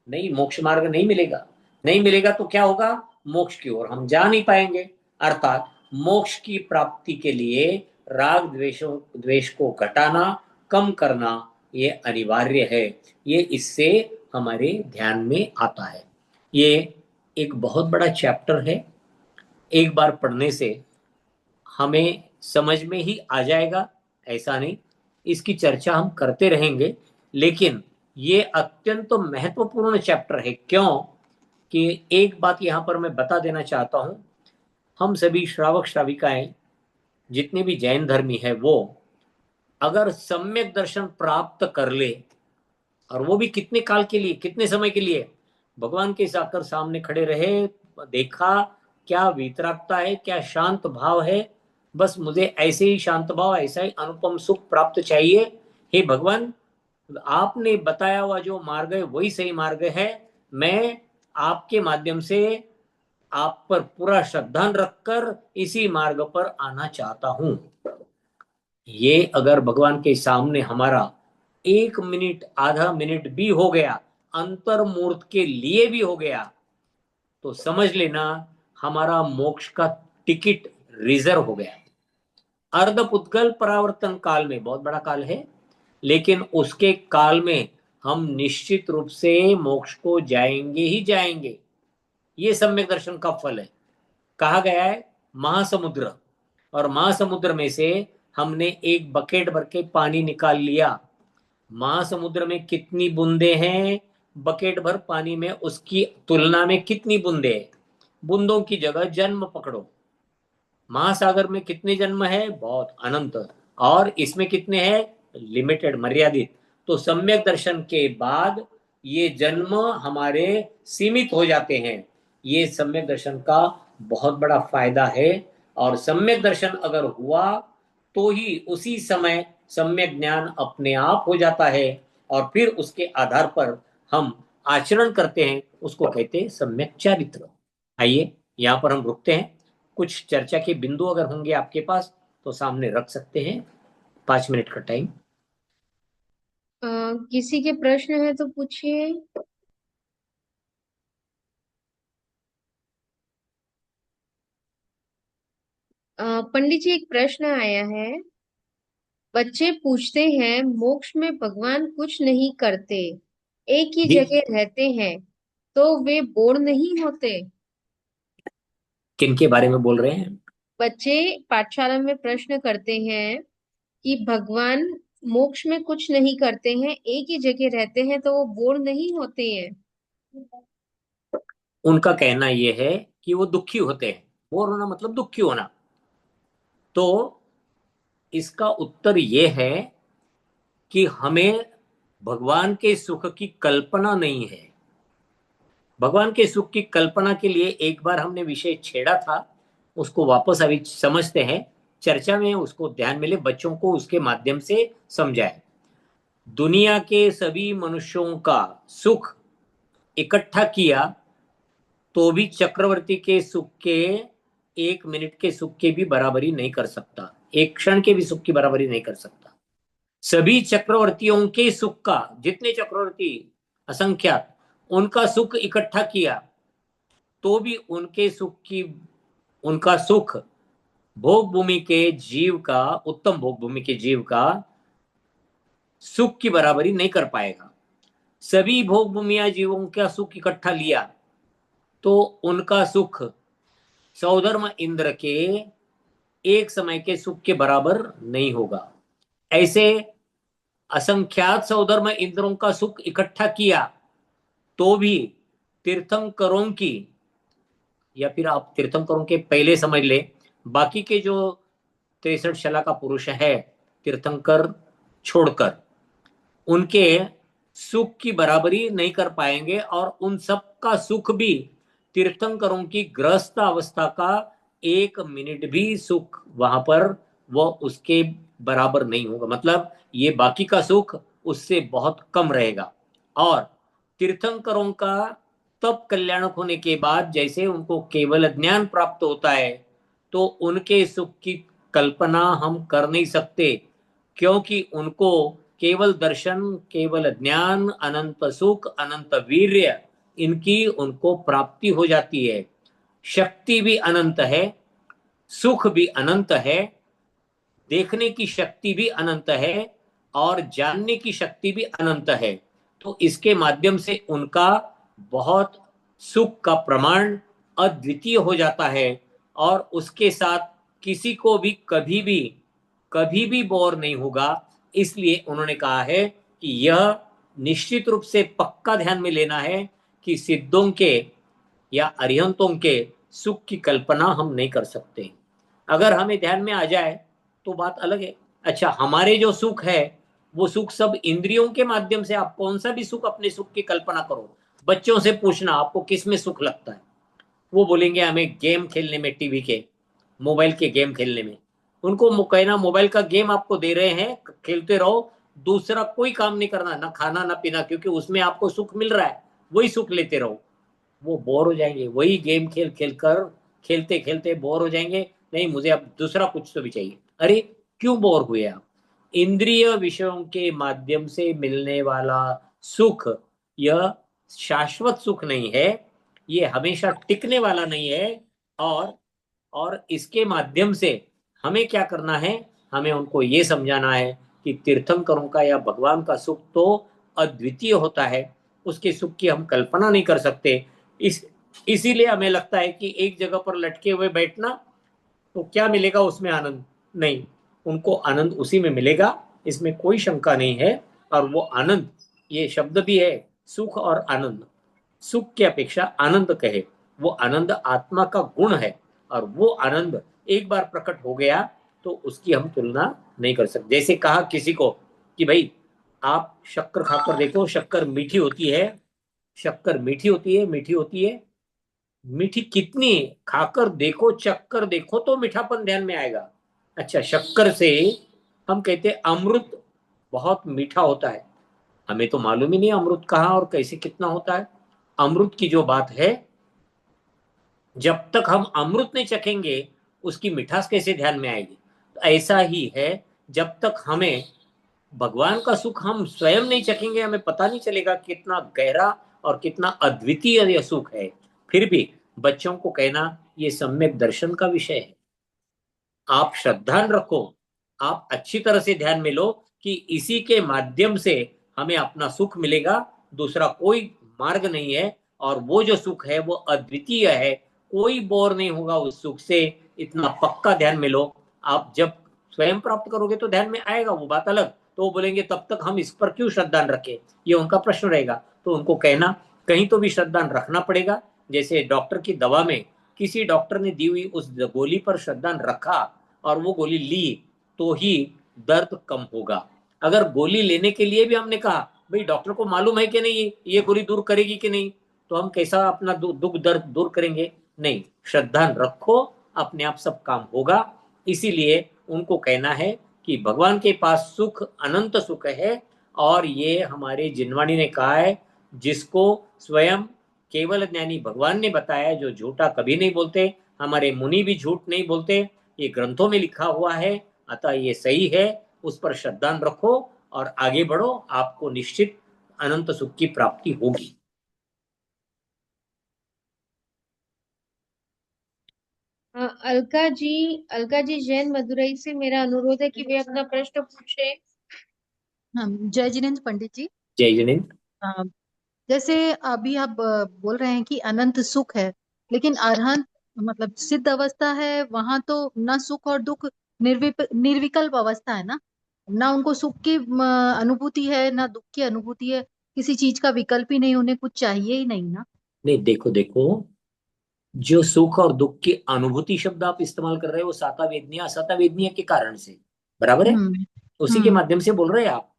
नहीं, मोक्ष मार्ग नहीं मिलेगा। नहीं मिलेगा तो क्या होगा? मोक्ष की ओर हम जा नहीं पाएंगे। अर्थात मोक्ष की प्राप्ति के लिए राग द्वेषों द्वेष को घटाना, कम करना, ये अनिवार्य है। ये इससे हमारे ध्यान में आता है। ये एक बहुत बड़ा चैप्टर है। एक बार पढ़ने से हमें समझ में ही आ जाएगा ऐसा नहीं, इसकी चर्चा हम करते रहेंगे। लेकिन ये अत्यंत महत्वपूर्ण चैप्टर है। क्यों? कि एक बात यहां पर मैं बता देना चाहता हूं। हम सभी श्रावक श्राविकाएं, जितने भी जैन धर्मी है, वो अगर सम्यक दर्शन प्राप्त कर ले, और वो भी कितने काल के लिए, कितने समय के लिए, भगवान के जाकर सामने खड़े रहे, देखा क्या वीतरागता है, क्या शांत भाव है, बस मुझे ऐसे ही शांत भाव, ऐसा ही अनुपम सुख प्राप्त चाहिए। हे भगवान, आपने बताया हुआ जो मार्ग है वही सही मार्ग है। मैं आपके माध्यम से आप पर पूरा श्रद्धा रखकर इसी मार्ग पर आना चाहता हूं। ये अगर भगवान के सामने हमारा 1 मिनट, आधा मिनट भी हो गया, अंतर्मूर्त के लिए भी हो गया, तो समझ लेना हमारा मोक्ष का टिकट रिजर्व हो गया। अर्धपुद्गल परावर्तन काल में, बहुत बड़ा काल है, लेकिन उसके काल में हम निश्चित रूप से मोक्ष को जाएंगे ही जाएंगे। ये सम्यक दर्शन का फल है। कहा गया है महासमुद्र, और महासमुद्र में से हमने एक बकेट भर के पानी निकाल लिया। महासमुद्र में कितनी बूंदे हैं? बकेट भर पानी में उसकी तुलना में कितनी बूंदे हैं? बूंदों की जगह जन्म पकड़ो। महासागर में कितने जन्म है? बहुत, अनंत। और इसमें कितने हैं? लिमिटेड, मर्यादित। तो सम्यक दर्शन के बाद ये जन्म हमारे सीमित हो जाते हैं। ये सम्यक दर्शन का बहुत बड़ा फायदा है। और सम्यक दर्शन अगर हुआ तो ही उसी समय सम्यक ज्ञान अपने आप हो जाता है, और फिर उसके आधार पर हम आचरण करते हैं, उसको कहते हैं सम्यक चरित्र। आइए यहां पर हम रुकते हैं। कुछ चर्चा के बिंदु अगर होंगे आपके पास तो सामने रख सकते हैं। 5 मिनट का टाइम। किसी के प्रश्न है तो पूछिए। पंडित जी, एक प्रश्न आया है। बच्चे पूछते हैं, मोक्ष में भगवान कुछ नहीं करते, एक ही जी, जगह रहते हैं, तो वे बोर नहीं होते? किन के बारे में बोल रहे हैं? बच्चे पाठशाला में प्रश्न करते हैं कि भगवान मोक्ष में कुछ नहीं करते हैं, एक ही जगह रहते हैं, तो वो बोर नहीं होते हैं? उनका कहना यह है कि वो दुखी होते हैं। बोर होना मतलब दुखी होना। तो इसका उत्तर यह है कि हमें भगवान के सुख की कल्पना नहीं है। भगवान के सुख की कल्पना के लिए एक बार हमने विषय छेड़ा था, उसको वापस अभी समझते हैं। चर्चा में उसको ध्यान मिले, बच्चों को उसके माध्यम से समझाए। दुनिया के सभी मनुष्यों का सुख इकट्ठा किया तो भी चक्रवर्ती के सुख के, 1 मिनट के सुख के भी बराबरी नहीं कर सकता, एक क्षण के भी सुख की बराबरी नहीं कर सकता। सभी चक्रवर्तियों के सुख का, जितने चक्रवर्ती असंख्यात, उनका सुख इकट्ठा किया तो भी उनके सुख की, उनका सुख भोग भूमि के जीव का, उत्तम भोग भूमि के जीव का सुख की बराबरी नहीं कर पाएगा। सभी भोग भूमिया जीवों का सुख इकट्ठा लिया तो उनका सुख सौधर्म इंद्र के एक समय के सुख के बराबर नहीं होगा। ऐसे असंख्यात सौधर्म इंद्रों का सुख इकट्ठा किया तो भी तीर्थंकरों की, या फिर आप तीर्थंकरों के पहले समझ ले, बाकी के जो 63 शला का पुरुष है तीर्थंकर छोड़कर, उनके सुख की बराबरी नहीं कर पाएंगे और उन सब का सुख भी तीर्थंकरों की गृहस्थ अवस्था का 1 मिनट भी सुख वहां पर वो उसके बराबर नहीं होगा। मतलब ये बाकी का सुख उससे बहुत कम रहेगा। और तीर्थंकरों का तब कल्याणक होने के बाद जैसे उनको केवल ज्ञान प्राप्त होता है तो उनके सुख की कल्पना हम कर नहीं सकते, क्योंकि उनको केवल दर्शन, केवल ज्ञान, अनंत सुख, अनंत वीर्य, इनकी उनको प्राप्ति हो जाती है। शक्ति भी अनंत है, सुख भी अनंत है, देखने की शक्ति भी अनंत है और जानने की शक्ति भी अनंत है। तो इसके माध्यम से उनका बहुत सुख का प्रमाण अद्वितीय हो जाता है और उसके साथ किसी को भी कभी भी बोर नहीं होगा। इसलिए उन्होंने कहा है कि यह निश्चित रूप से पक्का ध्यान में लेना है कि सिद्धों के या अरिहंतों के सुख की कल्पना हम नहीं कर सकते। अगर हमें ध्यान में आ जाए तो बात अलग है। अच्छा, हमारे जो सुख है वो सुख सब इंद्रियों के माध्यम से, आप कौन सा भी सुख, अपने सुख की कल्पना करो। बच्चों से पूछना आपको किस में सुख लगता है, वो बोलेंगे हमें गेम खेलने में, टीवी के, मोबाइल के गेम खेलने में। उनको कहना मोबाइल का गेम आपको दे रहे हैं, खेलते रहो, दूसरा कोई काम नहीं करना, ना खाना ना पीना, क्योंकि उसमें आपको सुख मिल रहा है, वही सुख लेते रहो। वो बोर हो जाएंगे, वही गेम खेल खेल कर खेलते खेलते बोर हो जाएंगे। नहीं, मुझे अब दूसरा कुछ तो भी चाहिए। अरे, क्यों बोर हुए आप? इंद्रिय विषयों के माध्यम से मिलने वाला सुख यह शाश्वत सुख नहीं है, ये हमेशा टिकने वाला नहीं है। और और इसके माध्यम से हमें क्या करना है, हमें उनको ये समझाना है कि तीर्थंकरों का या भगवान का सुख तो अद्वितीय होता है, उसके सुख की हम कल्पना नहीं कर सकते। इस इसीलिए हमें लगता है कि एक जगह पर लटके हुए बैठना तो क्या मिलेगा उसमें आनंद, नहीं, उनको आनंद उसी में मिलेगा, इसमें कोई शंका नहीं है। और वो आनंद, ये शब्द भी है, सुख और आनंद, सुख की अपेक्षा आनंद कहे, वो आनंद आत्मा का गुण है। और वो आनंद एक बार प्रकट हो गया तो उसकी हम तुलना नहीं कर सकते। जैसे कहा किसी को कि भाई आप शक्कर खाकर देखो, शक्कर मीठी होती है, शक्कर मीठी होती है, मीठी होती है, मीठी कितनी, खाकर देखो, चक्कर देखो तो मीठापन ध्यान में आएगा। अच्छा, शक्कर से हम कहते हैं अमृत बहुत मीठा होता है, हमें तो मालूम ही नहीं अमृत कहाँ और कैसे कितना होता है। अमृत की जो बात है, जब तक हम अमृत नहीं चखेंगे उसकी मिठास कैसे ध्यान में आएगी। तो ऐसा ही है, जब तक हमें भगवान का सुख हम स्वयं नहीं चखेंगे हमें पता नहीं चलेगा कितना गहरा और कितना अद्वितीय यह सुख है। फिर भी बच्चों को कहना ये सम्यक दर्शन का विषय है, आप श्रद्धा रखो, आप अच्छी तरह से ध्यान में लो कि इसी के माध्यम से हमें अपना सुख मिलेगा, दूसरा कोई मार्ग नहीं है। और वो जो सुख है वो अद्वितीय है, कोई बोर नहीं होगा उस सुख से, इतना पक्का ध्यान में लो। आप जब स्वयं प्राप्त करोगे तो ध्यान में आएगा, वो बात अलग। तो वो बोलेंगे तब तक हम इस पर क्यों श्रद्धा रखें, ये उनका प्रश्न रहेगा। तो उनको कहना कहीं तो भी श्रद्धा रखना पड़ेगा। जैसे डॉक्टर की दवा में किसी डॉक्टर ने दी हुई उस गोली पर श्रद्धा रखा और वो गोली ली तो ही दर्द कम होगा। अगर गोली लेने के लिए भी हमने कहा भाई डॉक्टर को मालूम है कि नहीं ये गोली दूर करेगी कि नहीं, तो हम कैसा अपना दुख दर्द दूर करेंगे? नहीं, श्रद्धा रखो, अपने आप सब काम होगा। इसीलिए उनको कहना है कि भगवान के पास सुख अनंत सुख है। और ये हमारे जिनवाणी ने कहा है, जिसको स्वयं केवल ज्ञानी भगवान ने बताया, जो झूठा कभी नहीं बोलते, हमारे मुनि भी झूठ नहीं बोलते, ये ग्रंथों में लिखा हुआ है। अतः ये सही है, उस पर श्रद्धा रखो और आगे बढ़ो, आपको निश्चित अनंत सुख की प्राप्ति होगी। अलका जी जैन मदुरई से, मेरा अनुरोध है कि वे अपना प्रश्न पूछे। हाँ, जय जिनेन्द्र पंडित जी। जय जिनेन्द्र। अ, जैसे अभी आप बोल रहे हैं कि अनंत सुख है, लेकिन अरहंत मतलब सिद्ध अवस्था है, वहां तो ना सुख और दुख, निर्विकल्प अवस्था है ना। ना उनको सुख की अनुभूति है, ना दुख की अनुभूति है। किसी चीज का विकल्प ही नहीं, उन्हें कुछ चाहिए ही नहीं ना। नहीं, देखो देखो, जो सुख और दुख की अनुभूति शब्द आप इस्तेमाल कर रहे हो वो साता वेदनीय असता वेदनीय के कारण से, बराबर है, हम्म। उसी के हम्म। माध्यम से बोल रहे हैं आप।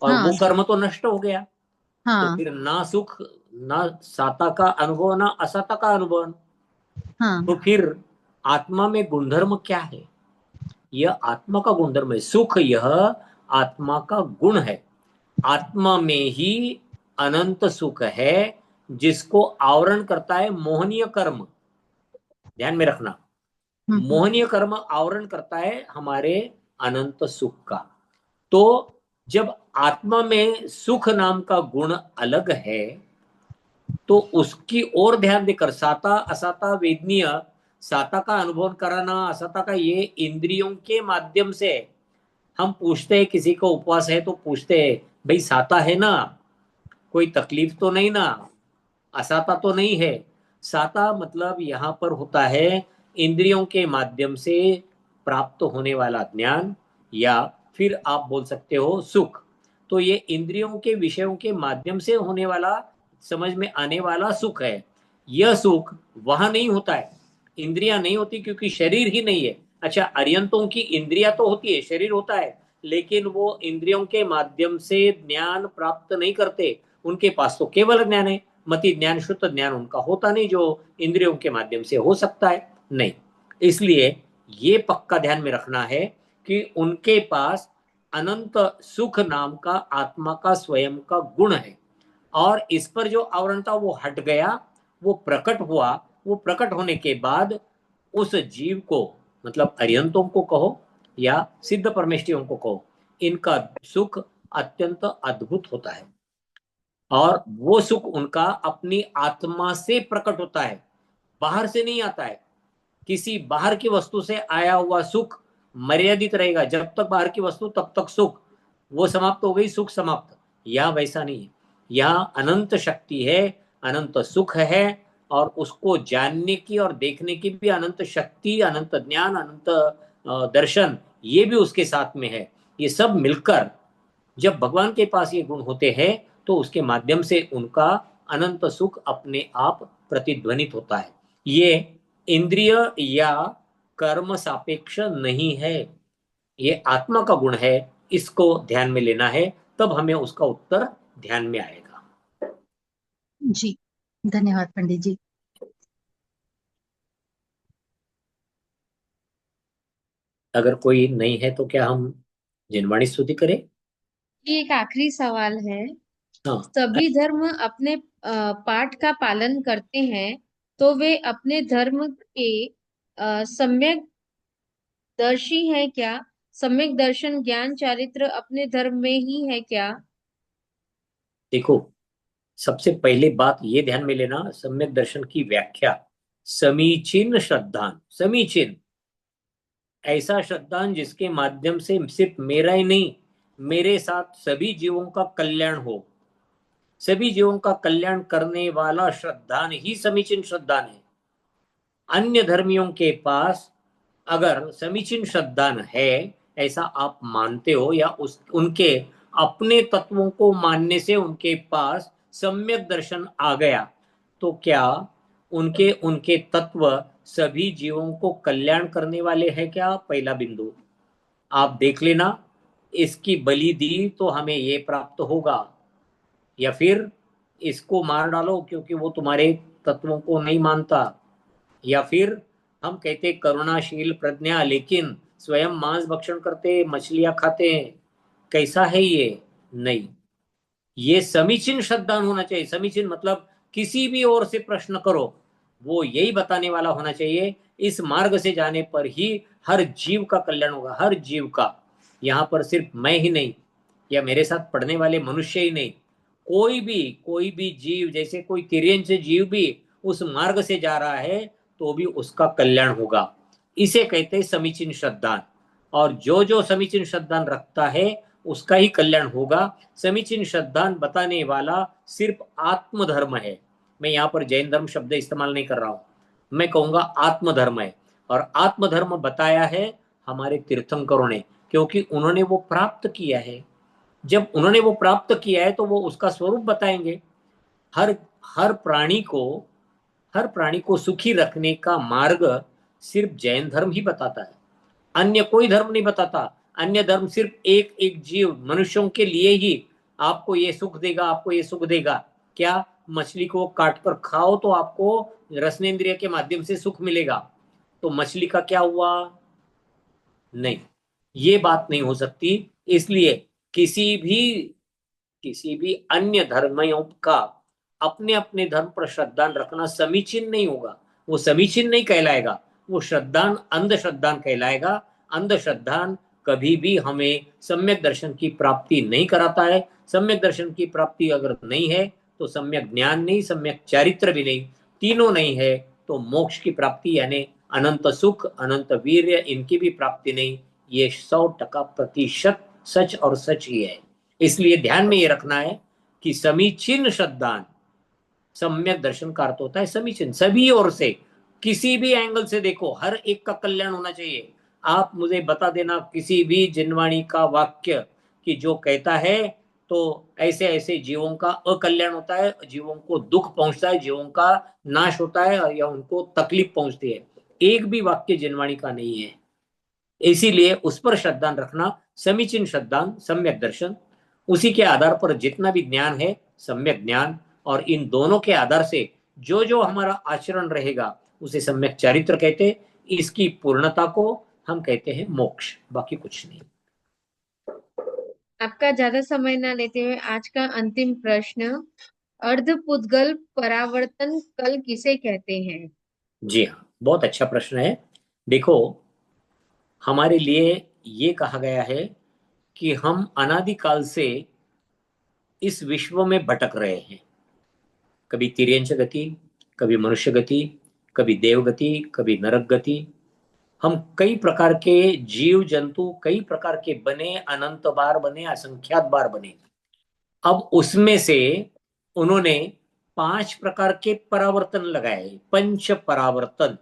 और हाँ वो जी। कर्म तो नष्ट हो गया, तो हाँ। फिर ना सुख, ना साता का अनुभव, ना असाता का अनुभव। हाँ। तो फिर आत्मा में गुणधर्म क्या है? यह आत्मा का गुणधर्म है, सुख यह आत्मा का गुण है। आत्मा में ही अनंत सुख है, जिसको आवरण करता है मोहनीय कर्म। ध्यान में रखना, हम्म। मोहनीय कर्म आवरण करता है हमारे अनंत सुख का। तो जब आत्मा में सुख नाम का गुण अलग है, तो उसकी ओर ध्यान देकर साता असाता वेदनीय, साता का अनुभव कराना, असाता का, ये इंद्रियों के माध्यम से हम पूछते हैं। किसी को उपवास है तो पूछते हैं, भाई साता है ना, कोई तकलीफ तो नहीं ना, असाता तो नहीं है। साता मतलब यहां पर होता है इंद्रियों के माध्यम से प्राप्त होने वाला ज्ञान, या फिर आप बोल सकते हो सुख। तो ये इंद्रियों के विषयों के माध्यम से होने वाला, समझ में आने वाला सुख है। यह सुख वहां नहीं होता है, इंद्रियां नहीं होती, क्योंकि शरीर ही नहीं है। अच्छा, अर्यंतों की इंद्रियां तो होती है, शरीर होता है, लेकिन वो इंद्रियों के माध्यम से ज्ञान प्राप्त नहीं करते। उनके पास तो केवल ज्ञान है, मति ज्ञान, शुद्ध ज्ञान उनका होता नहीं, जो इंद्रियों के माध्यम से हो सकता है, नहीं। इसलिए ये पक्का ध्यान में रखना है कि उनके पास अनंत सुख नाम का आत्मा का स्वयं का गुण है, और इस पर जो आवरण था वो हट गया, वो प्रकट हुआ। वो प्रकट होने के बाद उस जीव को, मतलब अरियंतों को कहो या सिद्ध परमेष्टियों को कहो, इनका सुख अत्यंत अद्भुत होता है। और वो सुख उनका अपनी आत्मा से प्रकट होता है, बाहर से नहीं आता है। किसी बाहर की वस्तु से आया हुआ सुख मर्यादित रहेगा, जब तक बाहर की वस्तु तब तक सुख, वो समाप्त हो गई, सुख समाप्त। यह वैसा नहीं है, यह अनंत शक्ति है, अनंत सुख है, और उसको जानने की और देखने की भी अनंत शक्ति, अनंत ज्ञान, अनंत दर्शन, ये भी उसके साथ में है। ये सब मिलकर जब भगवान के पास ये गुण होते हैं, तो उसके माध्यम से उनका अनंत सुख अपने आप प्रतिध्वनित होता है। ये इंद्रिय या कर्म सापेक्ष नहीं है, ये आत्मा का गुण है। इसको ध्यान में लेना है, तब हमें उसका उत्तर ध्यान में आएगा। जी, धन्यवाद पंडित जी। अगर कोई नहीं है तो क्या हम जिनवाणी स्तुति करें? ये एक आखिरी सवाल है। हाँ। सभी धर्म अपने पाठ का पालन करते हैं, तो वे अपने धर्म के सम्यक दर्शी हैं क्या? सम्यक दर्शन ज्ञान चारित्र अपने धर्म में ही है क्या? देखो, सबसे पहले बात ये ध्यान में लेना, सम्यक दर्शन की व्याख्या, समीचीन श्रद्धान, समीचीन, ऐसा श्रद्धान जिसके माध्यम से सिर्फ मेरा ही नहीं, मेरे साथ सभी जीवों का कल्याण हो। सभी जीवों का कल्याण करने वाला श्रद्धान ही समीचीन श्रद्धान है। अन्य धर्मियों के पास अगर समीचीन श्रद्धान है, ऐसा आप मानते हो, या उस उनके अपने तत्वों को मानने से उनके पास सम्यक दर्शन आ गया, तो क्या उनके उनके तत्व सभी जीवों को कल्याण करने वाले हैं क्या? पहला बिंदु आप देख लेना, इसकी बलि दी तो हमें ये प्राप्त होगा, या फिर इसको मार डालो क्योंकि वो तुम्हारे तत्वों को नहीं मानता, या फिर हम कहते करुणाशील प्रज्ञा, लेकिन स्वयं मांस भक्षण करते, मछलियां खाते हैं, कैसा है ये? नहीं, ये समीचीन श्रद्धान होना चाहिए। समीचीन मतलब किसी भी ओर से प्रश्न करो, वो यही बताने वाला होना चाहिए, इस मार्ग से जाने पर ही हर जीव का कल्याण होगा, हर जीव का। यहाँ पर सिर्फ मैं ही नहीं, या मेरे साथ पढ़ने वाले मनुष्य ही नहीं, कोई भी जीव, जैसे कोई तिर्यंच जीव भी उस मार्ग से जा रहा है, तो भी उसका कल्याण होगा। इसे कहते हैं समीचीन श्रद्धान। और जो जो समीचीन श्रद्धान रखता है उसका ही कल्याण होगा। समीचीन श्रद्धान बताने वाला सिर्फ आत्मधर्म है। मैं यहाँ पर जैन धर्म शब्द इस्तेमाल नहीं कर रहा हूँ, मैं कहूँगा आत्मधर्म है। और आत्मधर्म बताया है हमारे तीर्थंकरों ने, क्योंकि उन्होंने वो प्राप्त किया है। जब उन्होंने वो प्राप्त किया है तो वो उसका स्वरूप बताएंगे। हर हर प्राणी को हर प्राणी को सुखी रखने का मार्ग सिर्फ जैन धर्म ही बताता है, अन्य कोई धर्म नहीं बताता। अन्य धर्म सिर्फ एक एक जीव मनुष्यों के लिए ही आपको ये सुख देगा, आपको ये सुख देगा। क्या मछली को काट कर खाओ तो आपको रसनेन्द्रिय के माध्यम से सुख मिलेगा, तो मछली का क्या हुआ? नहीं, ये बात नहीं हो सकती। इसलिए किसी भी अन्य धर्मियों का अपने अपने धर्म पर श्रद्धान रखना समीचीन नहीं होगा। वो समीचीन नहीं कहलाएगा, वो श्रद्धान अंधश्रद्धान कहलाएगा। अंधश्रद्धान कभी भी हमें सम्यक दर्शन की प्राप्ति नहीं कराता है। सम्यक दर्शन की प्राप्ति अगर नहीं है तो सम्यक ज्ञान नहीं, सम्यक चारित्र भी नहीं, तीनों नहीं है तो मोक्ष की प्राप्ति यानी अनंत सुख, अनंत वीर्य, इनकी भी प्राप्ति नहीं। ये 100% सच और सच ही है। इसलिए ध्यान में ये रखना है कि समीचीन श्रद्धान, सम्यक दर्शन का अर्थ होता है समीचीन, सभी ओर से, किसी भी एंगल से देखो, हर एक का कल्याण होना चाहिए। आप मुझे बता देना किसी भी जिनवाणी का वाक्य कि जो कहता है तो ऐसे ऐसे जीवों का अकल्याण होता है, जीवों को दुख पहुंचता है, जीवों का नाश होता है या उनको तकलीफ पहुंचती है। एक भी वाक्य जिनवाणी का नहीं है। इसीलिए उस पर श्रद्धान रखना, समीचीन श्रद्धान, सम्यक दर्शन, उसी के आधार पर जितना भी ज्ञान है सम्यक ज्ञान, और इन दोनों के आधार से जो जो हमारा आचरण रहेगा उसे सम्यक चारित्र कहते। इसकी पूर्णता को हम कहते हैं मोक्ष, बाकी कुछ नहीं। आपका ज्यादा समय ना लेते हुए आज का अंतिम प्रश्न, अर्धपुद्गल परावर्तन कल किसे कहते हैं? जी हाँ, बहुत अच्छा प्रश्न है। देखो, हमारे लिए ये कहा गया है कि हम अनादिकाल से इस विश्व में भटक रहे हैं। कभी तिर्यंच गति, कभी मनुष्य गति, कभी देव गति, कभी नरक गति। हम कई प्रकार के जीव जंतु कई प्रकार के बने, अनंत बार बने, असंख्यात बार बने। अब उसमें से उन्होंने 5 प्रकार के परावर्तन लगाए, पंच परावर्तन।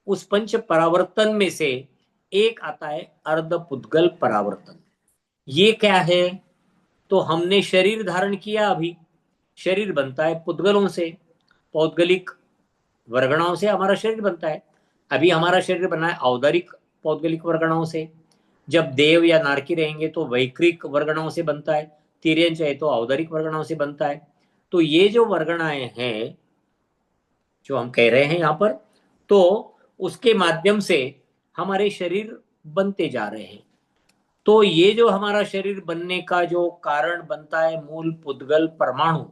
उस पंच परावर्तन में से एक आता है अर्धपुद्गल परावर्तन। ये क्या है? तो हमने शरीर धारण किया, अभी शरीर बनता है पुद्गलों से, पौद्गलिक वर्गणाओं से हमारा शरीर बनता है। अभी हमारा शरीर बना है औदरिक पौद्गलिक वर्गणाओं से। जब देव या नारकी रहेंगे तो वैक्रिक वर्गणाओं से बनता है, तिर्यंच है तो औदरिक वर्गणाओं से बनता है। तो ये जो वर्गणाएं हैं जो हम कह रहे हैं यहाँ पर, तो उसके माध्यम से हमारे शरीर बनते जा रहे हैं। तो ये जो हमारा शरीर बनने का जो कारण बनता है मूल पुद्गल परमाणु,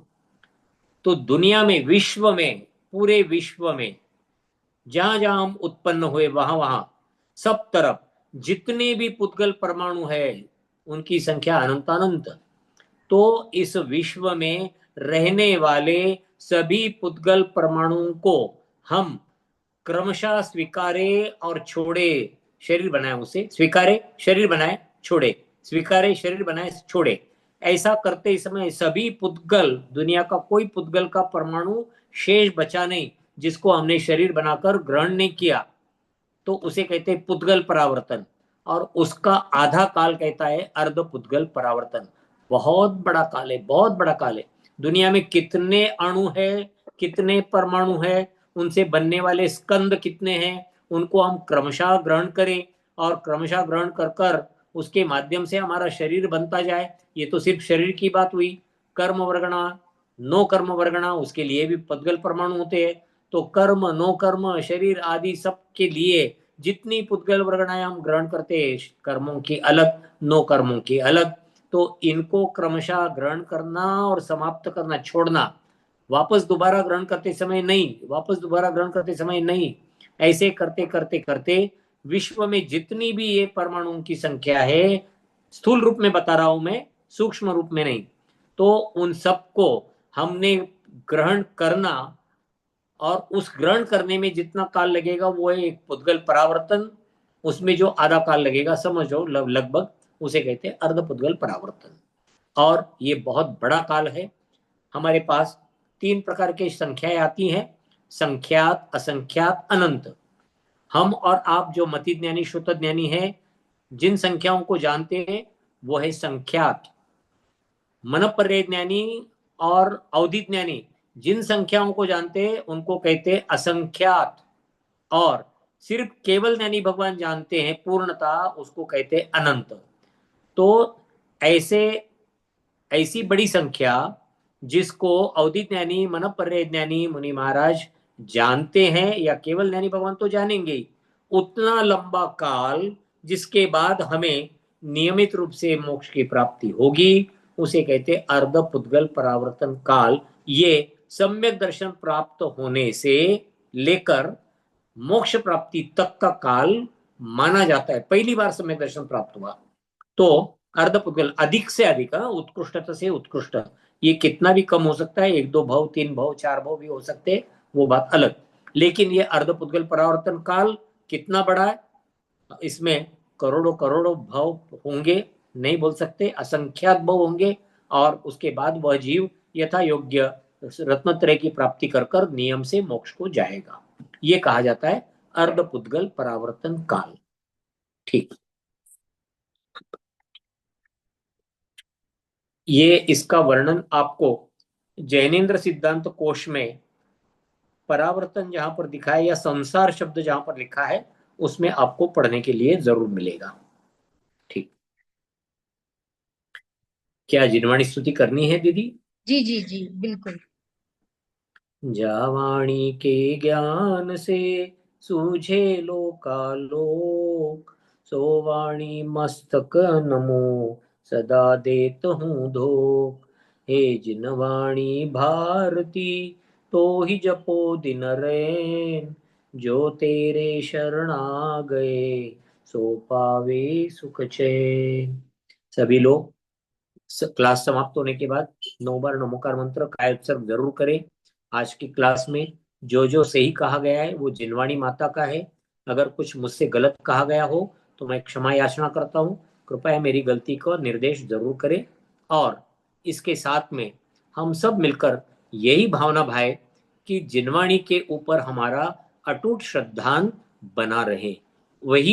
तो दुनिया में, विश्व में, पूरे विश्व में जहां जहां हम उत्पन्न हुए वहां वहां सब तरफ जितने भी पुद्गल परमाणु है उनकी संख्या अनंत अनंत। तो इस विश्व में रहने वाले सभी पुद्गल परमाणुओं को हम क्रमशः स्वीकारे और छोड़े, शरीर बनाए उसे, स्वीकारे शरीर बनाए छोड़े, स्वीकारे शरीर बनाए छोड़े, ऐसा करते समय सभी पुद्गल, दुनिया का कोई पुद्गल का परमाणु शेष बचा नहीं जिसको हमने शरीर बनाकर ग्रहण नहीं किया, तो उसे कहते हैं पुद्गल परावर्तन। और उसका आधा काल कहता है अर्ध पुद्गल परावर्तन। बहुत बड़ा काल है, बहुत बड़ा काल है। दुनिया में कितने अणु है, कितने परमाणु है, उनसे बनने वाले स्कंद कितने हैं, उनको हम क्रमशः ग्रहण करें और क्रमशः ग्रहण कर कर उसके माध्यम से हमारा शरीर बनता जाए। ये तो सिर्फ शरीर की बात हुई। कर्म वर्गणा, नो कर्म वर्गणा, उसके लिए भी पुद्गल परमाणु होते हैं। तो कर्म, नो कर्म, शरीर आदि सब के लिए जितनी पुद्गल वर्गणाएं हम ग्रहण करते हैं, कर्मों की अलग, नो कर्मों की अलग, तो इनको क्रमशः ग्रहण करना और समाप्त करना, छोड़ना, वापस दोबारा ग्रहण करते समय नहीं, वापस दोबारा ग्रहण करते समय नहीं, ऐसे करते करते करते विश्व में जितनी भी ये परमाणुओं की संख्या है, स्थूल रूप में बता रहा हूं मैं, सूक्ष्म रूप में नहीं, तो उन सबको हमने ग्रहण करना और उस ग्रहण करने में जितना काल लगेगा वो है एक पुद्गल परावर्तन, उसमें जो आधा काल लगेगा समझो लगभग, उसे कहते हैं अर्ध पुद्गल परावर्तन। और ये बहुत बड़ा काल है। हमारे पास 3 प्रकार की संख्याएं आती हैं, संख्यात, असंख्यात, अनंत। हम और आप जो मति ज्ञानी श्रुत ज्ञानी हैं, जिन संख्याओं को जानते हैं वो है संख्यात। मनपर्य ज्ञानी और अवधि ज्ञानी जिन संख्याओं को जानते हैं उनको कहते हैं असंख्यात। और सिर्फ केवल ज्ञानी भगवान जानते हैं पूर्णता, उसको कहते हैं अनंत। तो ऐसे ऐसी बड़ी संख्या जिसको अवधि ज्ञानी, मनपर्य ज्ञानी, मुनि महाराज जानते हैं, या केवल ज्ञानी भगवान तो जानेंगे ही, उतना लंबा काल जिसके बाद हमें नियमित रूप से मोक्ष की प्राप्ति होगी, उसे कहते अर्ध पुद्गल परावर्तन काल। ये सम्यक दर्शन प्राप्त होने से लेकर मोक्ष प्राप्ति तक का काल माना जाता है। पहली बार सम्यक दर्शन प्राप्त हुआ तो अर्ध पुद्गल, अधिक से अधिक, उत्कृष्टता से उत्कृष्ट, ये कितना भी कम हो सकता है, 1 2 भव, 3 भव, 4 भव भी हो सकते, वो बात अलग। लेकिन ये अर्ध पुद्गल परावर्तन काल कितना बड़ा है, इसमें करोड़ों करोड़ों भव होंगे, नहीं बोल सकते, असंख्यात भव होंगे। और उसके बाद वह जीव यथा योग्य रत्नत्रय की प्राप्ति कर कर नियम से मोक्ष को जाएगा। ये कहा जाता है अर्ध पुद्गल परावर्तन काल। ठीक, ये इसका वर्णन आपको जैनेन्द्र सिद्धांत कोश में परावर्तन जहां पर दिखा है, या संसार शब्द जहां पर लिखा है, उसमें आपको पढ़ने के लिए जरूर मिलेगा। ठीक, क्या जिनवाणी स्तुति करनी है दीदी? जी जी जी बिल्कुल। जावाणी के ज्ञान से सूझे लोकालोक, सोवाणी मस्तक नमो सदा देत हूँ धोक। हे जिनवाणी भारती तो ही जपो दिन रैन, जो तेरे शरण आ गए सो पावे सुख चैन। सभी लोग क्लास समाप्त होने के बाद 9 बार नमोकार मंत्र का उत्सर्ग जरूर करें। आज की क्लास में जो जो सही कहा गया है वो जिनवाणी माता का है। अगर कुछ मुझसे गलत कहा गया हो तो मैं क्षमा याचना करता हूँ। कृपया मेरी गलती को निर्देश जरूर करें। और इसके साथ में हम सब मिलकर यही भावना भाए कि जिनवाणी के ऊपर हमारा अटूट श्रद्धान बना रहे। वही